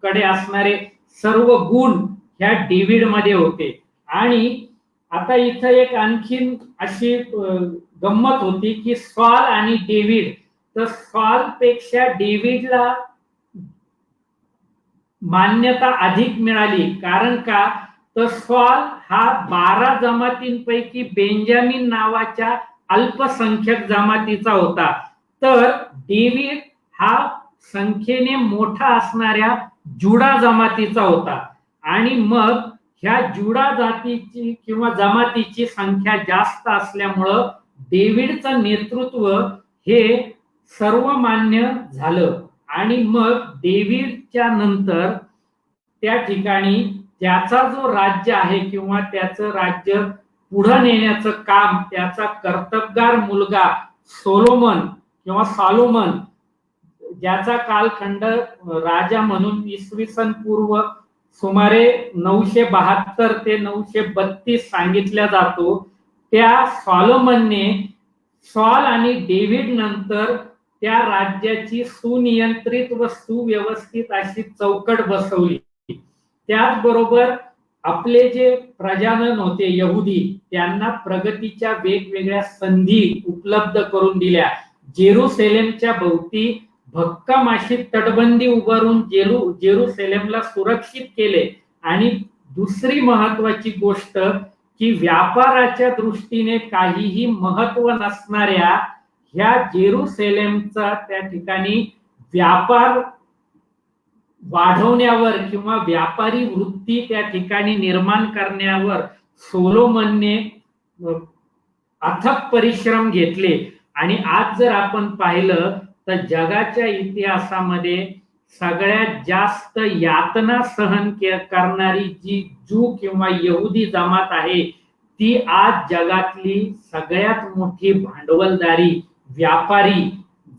कडे असणारे सर्व गुण ह्या डेव्हिड मध्ये होते. आणि आता इथं एक आणखीन अशी गंमत होती की सॉल आणि डेव्हिड, तर सॉल पेक्षा डेव्हिडला मान्यता अधिक मिळाली. कारण का, तर सॉल हा 12 जमातींपैकी बेंजामिन नावाच्या अल्पसंख्यक जमातीचा होता. तर डेव्हिड हा संख्येने मोठा असणाऱ्या जुडा जमातीचा होता. आणि मग ह्या जुडा जातीची किंवा जमातीची संख्या जास्त असल्यामुळं डेव्हिडचं नेतृत्व हे सर्वमान्य झालं. आणि मग डेव्हिडच्या नंतर त्या ठिकाणी त्याचा जो राज्य आहे किंवा त्याचं राज्य पुढे नेण्याचं काम त्याचा कर्तबगार मुलगा सॉलोमन, ज्याचा कालखंड राजा म्हणून इसवी सन पूर्व सुमारे 972 ते 932 सांगितला जातो. त्या सॉलोमनने सॉल आणि डेव्हिड नंतर त्या राज्याची सुनियंत्रित व सुव्यवस्थित अशी चौकट बसवली. त्याचबरोबर आपले जे प्रजाजन होते यहुदी, त्यांना प्रगतीच्या वेगवेगळ्या संधी उपलब्ध करून दिल्या. जेरुसलेमच्या भोवती भक्कम अशी तटबंदी उभारून जेरुसलेमला सुरक्षित केले. आणि दुसरी महत्वाची गोष्ट की व्यापाराच्या दृष्टीने काहीही महत्व नसणाऱ्या ह्या जेरुसलेमचा त्या ठिकाणी व्यापार वाढवण्यावर किंवा व्यापारी वृत्ती त्या ठिकाणी निर्माण करण्यावर सोलोमनने अथक परिश्रम घेतले. आणि आज जर आपण पाहिलं तर जगाच्या इतिहासामध्ये सगळ्यात जास्त यातना सहन करणारी जी ज्यू किंवा यहुदी जमात आहे, ती आज जगातली सगळ्यात मोठी भांडवलदारी व्यापारी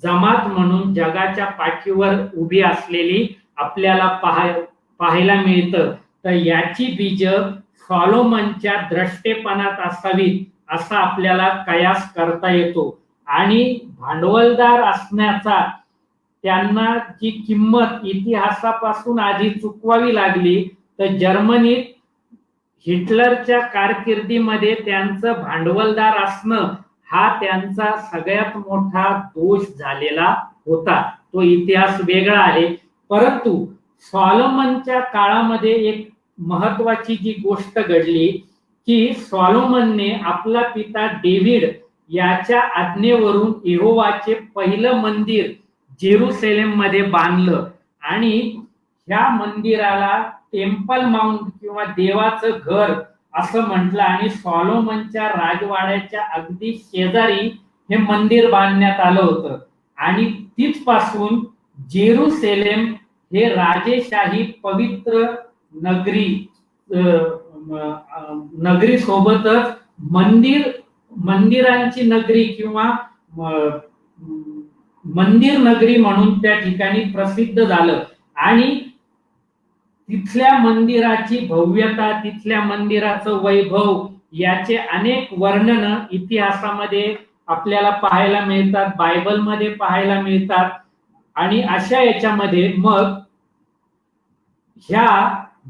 जमात म्हणून जगाच्या पाठीवर उभी असलेली आपल्याला पाहायला मिळतं. तर याची बीज सॉलोमनच्या द्रष्टेपणात असावीत असा आपल्याला कयास करता येतो. आणि भांडवलदार असण्याचा त्यांना जी किंमत इतिहासापासून आधी चुकवावी लागली, तर जर्मनीत हिटलरच्या कारकिर्दीमध्ये त्यांचं भांडवलदार असणं हा त्यांचा सगळ्यात मोठा दोष झालेला होता. तो इतिहास वेगळा आहे. परंतु सॉलोमनच्या काळामध्ये एक महत्वाची जी गोष्ट घडली की सॉलोमनने आपला पिता डेव्हिड याच्या आज्ञेवरून यहोवाचे पहिलं मंदिर जेरुसलेम मध्ये बांधलं आणि ह्या मंदिराला टेम्पल माउंट किंवा देवाचं घर असं म्हटलं आणि सॉलोमनच्या राजवाड्याच्या अगदी शेजारी हे मंदिर बांधण्यात आलं होतं आणि तिथपासून जेरुसलेम हे राजेशाही पवित्र नगरी सोबतच मंदिरांची नगरी किंवा मंदिर नगरी म्हणून त्या ठिकाणी प्रसिद्ध झालं आणि तिथल्या मंदिराची भव्यता, तिथल्या मंदिराचं वैभव याचे अनेक वर्णन इतिहासामध्ये आपल्याला पाहायला मिळतात, बायबलमध्ये पाहायला मिळतात. आणि अशा याच्यामध्ये मग ह्या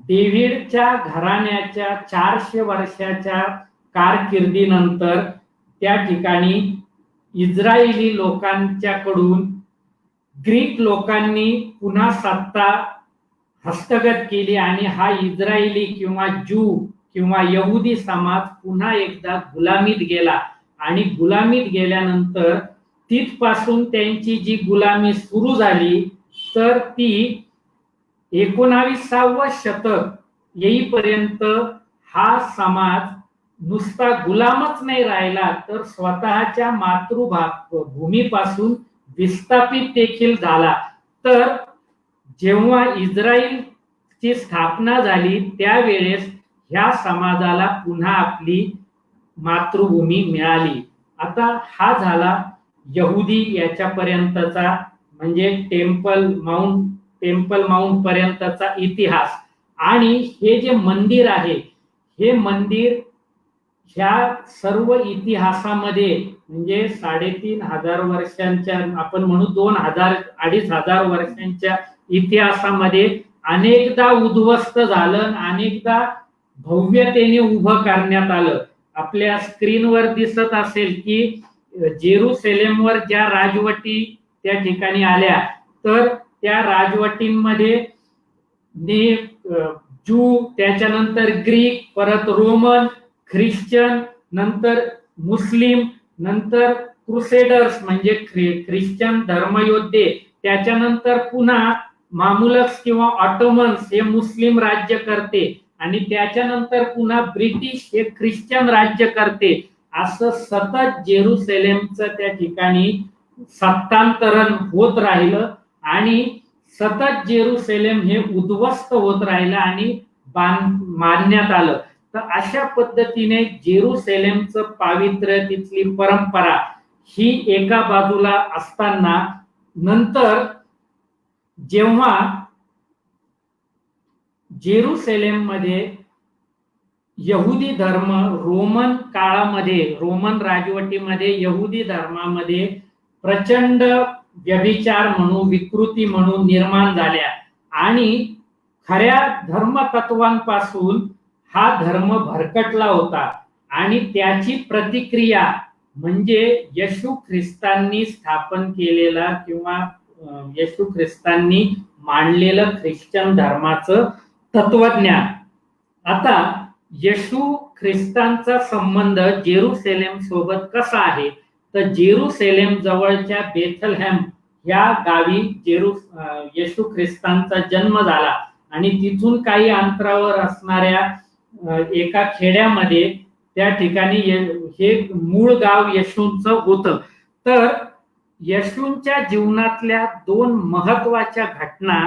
डेव्हिडच्या घराण्याच्या 400 वर्षाच्या कारकिर्दीनंतर त्या ठिकाणी इस्रायली लोकांच्याकडून ग्रीक लोकांनी पुन्हा सत्ता हस्तगत केली आणि हा इस्रायली किंवा ज्यू किंवा यहुदी समाज पुन्हा एकदा गुलामीत गेला आणि गुलामीत गेल्यानंतर तिथपासून त्यांची जी गुलामी सुरू झाली तर ती 19व्या शतक येईपर्यंत हा समाज नुसता गुलामच नाही राहिला तर स्वतःच्या मातृभूमीपासून विस्थापित देखील झाला. तर जेव्हा इस्रायलची स्थापना झाली त्यावेळेस ह्या समाजाला पुन्हा आपली मातृभूमी मिळाली. आता हा झाला यहुदी याच्यापर्यंतचा म्हणजे टेम्पल माउंट पर्यंतचा इतिहास. आणि हे जे मंदिर आहे हे मंदिर ह्या सर्व इतिहासामध्ये म्हणजे 3,500 वर्षांच्या आपण म्हणू 2,000-2,500 वर्षांच्या इतिहासामध्ये अनेकदा उद्ध्वस्त झालं, अनेकदा भव्यतेने उभं करण्यात आलं. आपल्या स्क्रीनवर दिसत असेल की जेरुसलेमवर ज्या राजवटी त्या ठिकाणी आल्या तर त्या राजवटींमध्ये ज्यू, त्याच्यानंतर ग्रीक, परत रोमन, ख्रिश्चन, नंतर मुस्लिम, नंतर क्रुसेडर्स म्हणजे ख्रिश्चन धर्मयोद्धे, त्याच्यानंतर पुन्हा मामुलक्स किंवा ऑटोमन्स हे मुस्लिम राज्यकर्ते आणि त्याच्यानंतर पुन्हा ब्रिटिश हे ख्रिश्चन राज्यकर्ते. असं सतत जेरुसलेमचं त्या ठिकाणी सत्तांतरण होत राहिलं आणि सतत जेरुसलेम हे उद्ध्वस्त होत राहिलं आणि मानण्यात आलं. तर अशा पद्धतीने जेरुसलेमचं पावित्र्य, तिथली परंपरा ही एका बाजूला असताना नंतर जेव्हा जेरुसलेम मध्ये यहुदी धर्म रोमन काळामध्ये, रोमन राजवटीमध्ये यहुदी धर्मामध्ये प्रचंड व्यभिचार म्हणून, विकृती म्हणून निर्माण झाल्या आणि खऱ्या धर्मतत्वांपासून हा धर्म भरकटला होता आणि त्याची प्रतिक्रिया म्हणजे येशू ख्रिस्तांनी स्थापन केलेला किंवा येशू ख्रिस्तांनी मांडलेलं ख्रिश्चन धर्माचं तत्वज्ञान. आता येशू ख्रिस्तांचा संबंध जेरुसलेम सोबत कसा आहे तर जेरुसलेम जवळच्या बेथलहेम या गावी येशू ख्रिस्तांचा जन्म झाला आणि तिथून काही अंतरावर असणाऱ्या एका खेड्यामध्ये त्या ठिकाणी हे मूळ गाव येशूंचं होतं. तर येशूंच्या जीवनातल्या 2 महत्वाच्या घटना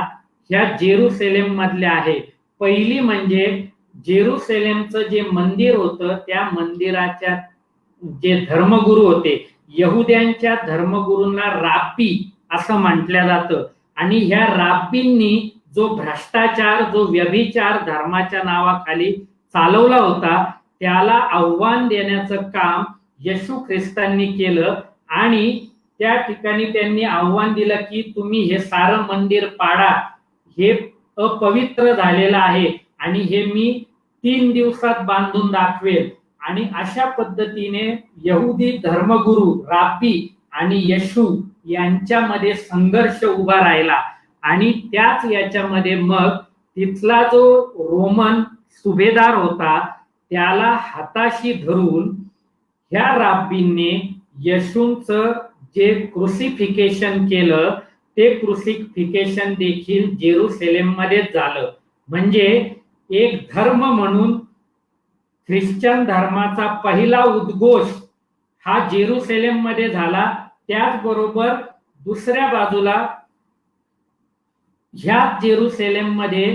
ह्या जेरुसलेम मधल्या आहे. पहिली म्हणजे जेरुसलेमचं जे मंदिर होतं त्या मंदिराच्या जे धर्मगुरू होते, यहुद्यांच्या धर्मगुरूंना राब्बी असं म्हटलं जातं आणि ह्या राब्बींनी जो भ्रष्टाचार, जो व्यभिचार धर्माच्या नावाखाली चालवला होता त्याला आव्हान देण्याचं काम येशू ख्रिस्तांनी केलं आणि त्या ठिकाणी त्यांनी आव्हान दिलं की तुम्ही हे सारं मंदिर पाडा, हे अपवित्र झालेलं आहे आणि हे मी 3 दिवसात बांधून दाखवेल. आणि अशा पद्धतीने यहुदी धर्मगुरू राब्बी आणि येशू यांच्यामध्ये संघर्ष उभा राहिला आणि त्याच याच्यामध्ये मग तिथला जो रोमन सुभेदार होता त्याला हाताशी धरून ह्या राब्बींनी येशूंचं जे क्रुसिफिकेशन केलं ते क्रुसिफिकेशन देखील जेरुसलेम मध्येच झालं. म्हणजे एक धर्म म्हणून ख्रिश्चन धर्माचा पहिला उद्घोष हा जेरुसलेम मध्ये झाला. त्याचबरोबर दुसऱ्या बाजूला ह्या जेरुसलेम मध्ये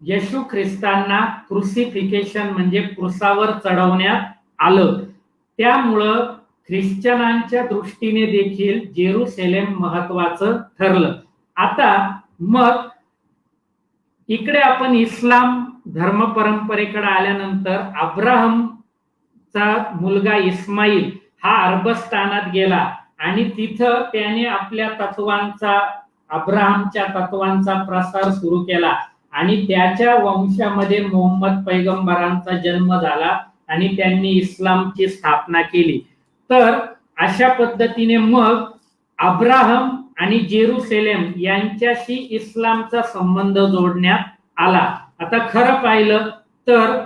येशू ख्रिस्तांना क्रुसिफिकेशन म्हणजे क्रुसावर चढवण्यात आलं. त्यामुळं ख्रिश्चनांच्या दृष्टीने देखील जेरुसलेम महत्वाचं ठरलं. आता मग इकडे आपण इस्लाम धर्म परंपरेकडे आल्यानंतर अब्राहमचा मुलगा इस्माईल हा अरबस्थानात गेला आणि तिथं त्याने आपल्या तत्वांचा अब्राहमच्या तत्वांचा प्रसार सुरू केला आणि त्याच्या वंशामध्ये मोहम्मद पैगंबरांचा जन्म झाला आणि त्यांनी इस्लामची स्थापना केली. तर अशा पद्धतीने मग अब्राहम आणि जेरुसलेम यांच्याशी इस्लामचा संबंध जोडण्यात आला. आता खरं पाहिलं तर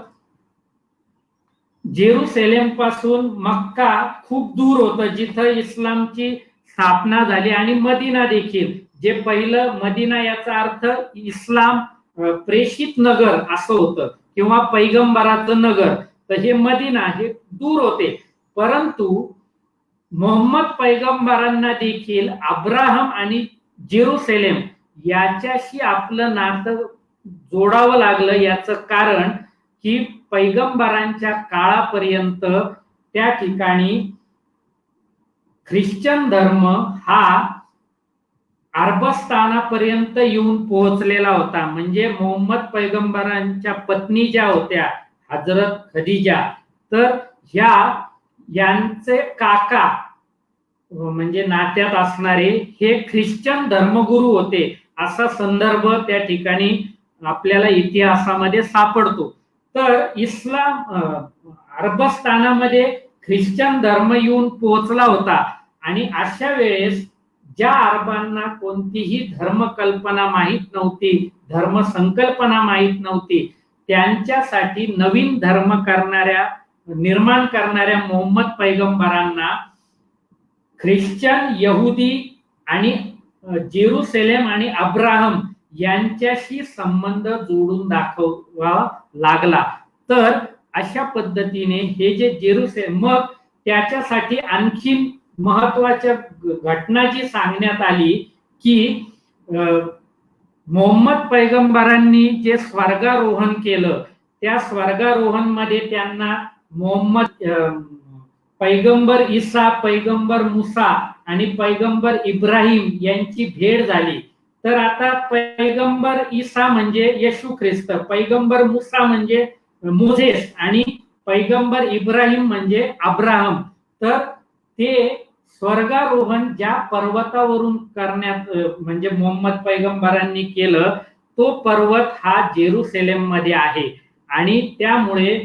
जेरुसलेम पासून मक्का खूप दूर होतं जिथं इस्लामची स्थापना झाली आणि मदिना देखील, जे पहिलं मदिना याचा अर्थ इस्लाम प्रेषित नगर असं होतं किंवा पैगंबराचं नगर. तर हे मदिना हे दूर होते, परंतु मोहम्मद पैगंबरांना देखील अब्राहम आणि जेरुसलेम याच्याशी आपलं नातं जोडावं लागलं. याचं कारण की पैगंबरांच्या काळापर्यंत त्या ठिकाणी ख्रिश्चन धर्म हा अरबस्थानापर्यंत येऊन पोहोचलेला होता. म्हणजे मोहम्मद पैगंबरांच्या पत्नी ज्या होत्या हजरत खदिजा, तर यांचे काका म्हणजे नात्यात असणारे हे ख्रिश्चन धर्मगुरू होते, असा संदर्भ त्या ठिकाणी आपल्याला इतिहासामध्ये सापडतो. तर इस्लाम अरबस्थानामध्ये ख्रिश्चन धर्म येऊन पोहोचला होता आणि अशा वेळेस ज्या अरबांना कोणतीही धर्मकल्पना माहीत नव्हती, धर्म संकल्पना माहीत नव्हती, त्यांच्यासाठी नवीन धर्म निर्माण करणाऱ्या मोहम्मद पैगंबरांना ख्रिश्चन, यहुदी आणि जेरुसलेम आणि अब्राहम यांच्याशी संबंध जोडून दाखवावा लागला. तर अशा पद्धतीने हे जे जेरुसलेम, मग त्याच्यासाठी आणखी महत्वाच्या घटना जी सांगण्यात आली की मोहम्मद पैगंबरांनी जे स्वर्गारोहण केलं त्या स्वर्गारोहण मध्ये त्यांना मोहम्मद पैगंबर ईसा, पैगंबर मुसा आणि पैगंबर इब्राहिम यांची भेट झाली. तर आता पैगंबर ईसा म्हणजे येशू ख्रिस्त, पैगंबर मुसा म्हणजे मोझेस आणि पैगंबर इब्राहिम म्हणजे अब्राहम. तर ते स्वर्गारोहण ज्या पर्वतावरून करण्यात म्हणजे मोहम्मद पैगंबरांनी केलं तो पर्वत हा जेरुसलेम मध्ये आहे आणि त्यामुळे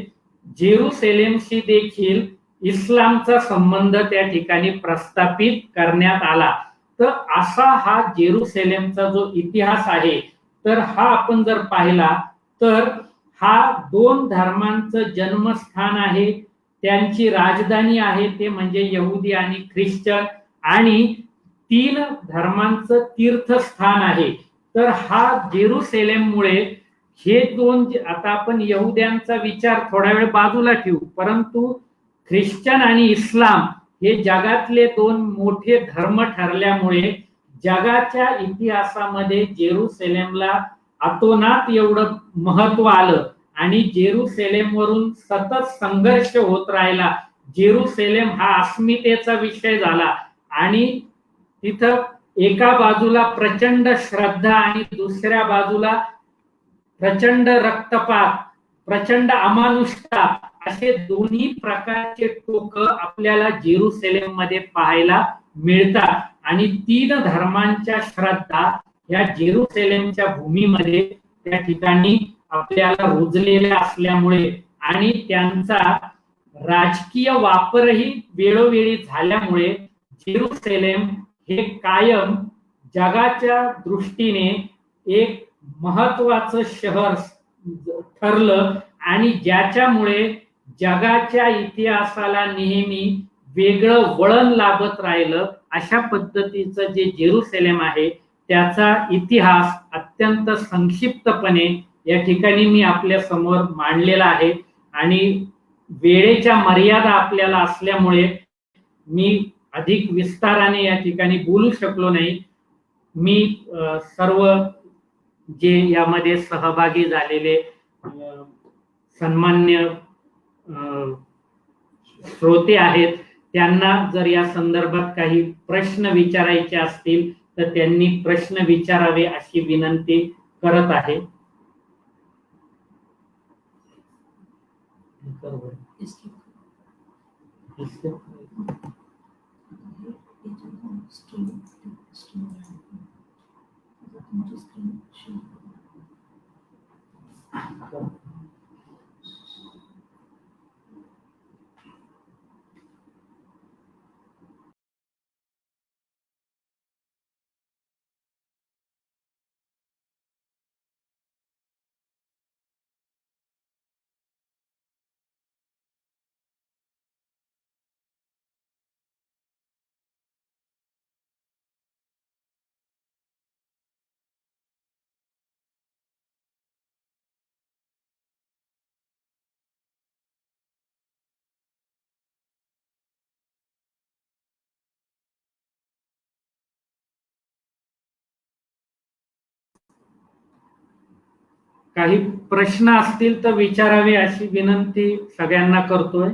जेरुसलेमशी देखील इस्लामचा संबंध त्या ठिकाणी प्रस्थापित करण्यात आला. तर असा हा जेरुसलेमचा जो इतिहास आहे, तर हा आपण जर पाहिला तर हा दोन धर्मांचं जन्मस्थान आहे, त्यांची राजधानी आहे ते म्हणजे यहुदी आणि ख्रिश्चन, आणि तीन धर्मांचं तीर्थस्थान आहे. तर हा जेरुसलेममुळे हे दोन, आता आपण यहुद्यांचा विचार थोडा वेळ बाजूला ठेवू, परंतु ख्रिश्चन आणि इस्लाम हे जगातले दोन मोठे धर्म ठरल्यामुळे जगाच्या इतिहासामध्ये जेरुसलेमला अतोनात एवढं महत्व आलं आणि जेरुसलेम वरून सतत संघर्ष होत राहिला. जेरुसलेम हा अस्मितेचा विषय झाला आणि तिथं एका बाजूला प्रचंड श्रद्धा आणि दुसऱ्या बाजूला प्रचंड रक्तपात, प्रचंड अमानुषता, असे दोन्ही प्रकारचे टोक आपल्याला जेरुसलेम मध्ये पाहायला मिळतात. आणि तीन धर्मांच्या श्रद्धा या जेरुसलेमच्या भूमीमध्ये त्या ठिकाणी आपल्याला रुजलेल्या असल्यामुळे आणि त्यांचा राजकीय वापरही वेळोवेळी झाल्यामुळे जेरुसलेम हे कायम जगाच्या दृष्टीने एक महत्वाचं शहर ठरलं आणि ज्याच्यामुळे जगाच्या इतिहासाला नेहमी वेगळं वळण लाभत राहिलं. अशा पद्धतीचं जे जेरुसलेम आहे त्याचा इतिहास अत्यंत संक्षिप्तपणे या ठिकाणी मी आपल्या समोर मांडलेला आहे आणि वेळेच्या मर्यादा आपल्याला असल्यामुळे मी अधिक विस्ताराने या ठिकाणी बोलू शकलो नाही. मी सर्व जे यामध्ये सहभागी झालेले सन्मान्य श्रोते आहेत त्यांना जर या संदर्भात काही प्रश्न विचारायचे असतील तर त्यांनी प्रश्न विचारावे अशी विनंती करत आहे. काही प्रश्न असतील तर विचारावे अशी विनंती सगळ्यांना करतोय.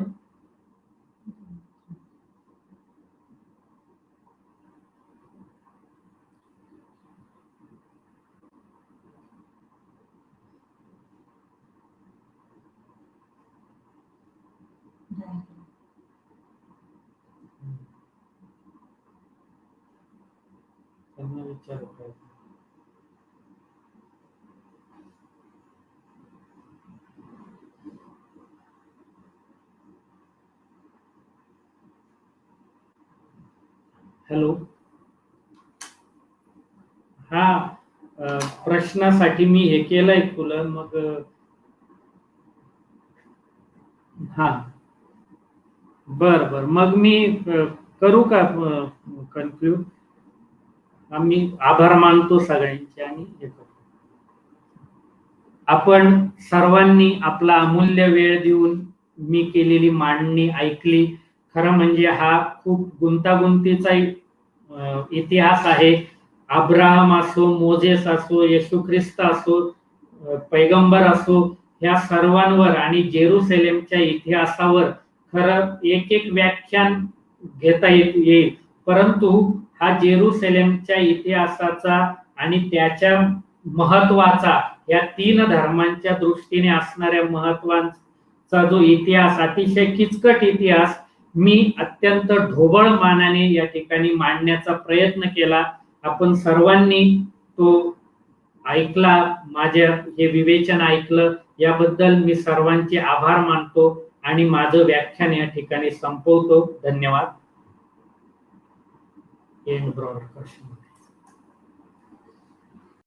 हॅलो, हा प्रश्नासाठी मी हे केलंय तुला मग हा बर मग मी करू का कन्क्लूड. आम्ही आभार मानतो सगळ्यांचे आणि आपण सर्वांनी आपला अमूल्य वेळ देऊन मी केलेली मांडणी ऐकली. खरं म्हणजे हा खूप गुंतागुंतीचा इतिहास आहे. अब्राहम असो, मोजेस असो, येशू ख्रिस्त असो, पैगंबर असो, ह्या सर्वांवर आणि जेरुसलेमच्या इतिहासावर खरं एक एक व्याख्यान घेता येईल. परंतु हा जेरुसलेमच्या इतिहासाचा आणि त्याच्या महत्वाचा या तीन धर्मांच्या दृष्टीने असणाऱ्या महत्वाचा जो इतिहास, अतिशय किचकट इतिहास मी अत्यंत ढोबळ मानाने या ठिकाणी मांडण्याचा प्रयत्न केला. आपण सर्वांनी तो ऐकला, माझ्या हे विवेचन ऐकलं याबद्दल मी सर्वांचे आभार मानतो आणि माझं व्याख्यान या ठिकाणी संपवतो. धन्यवाद. End broadcast.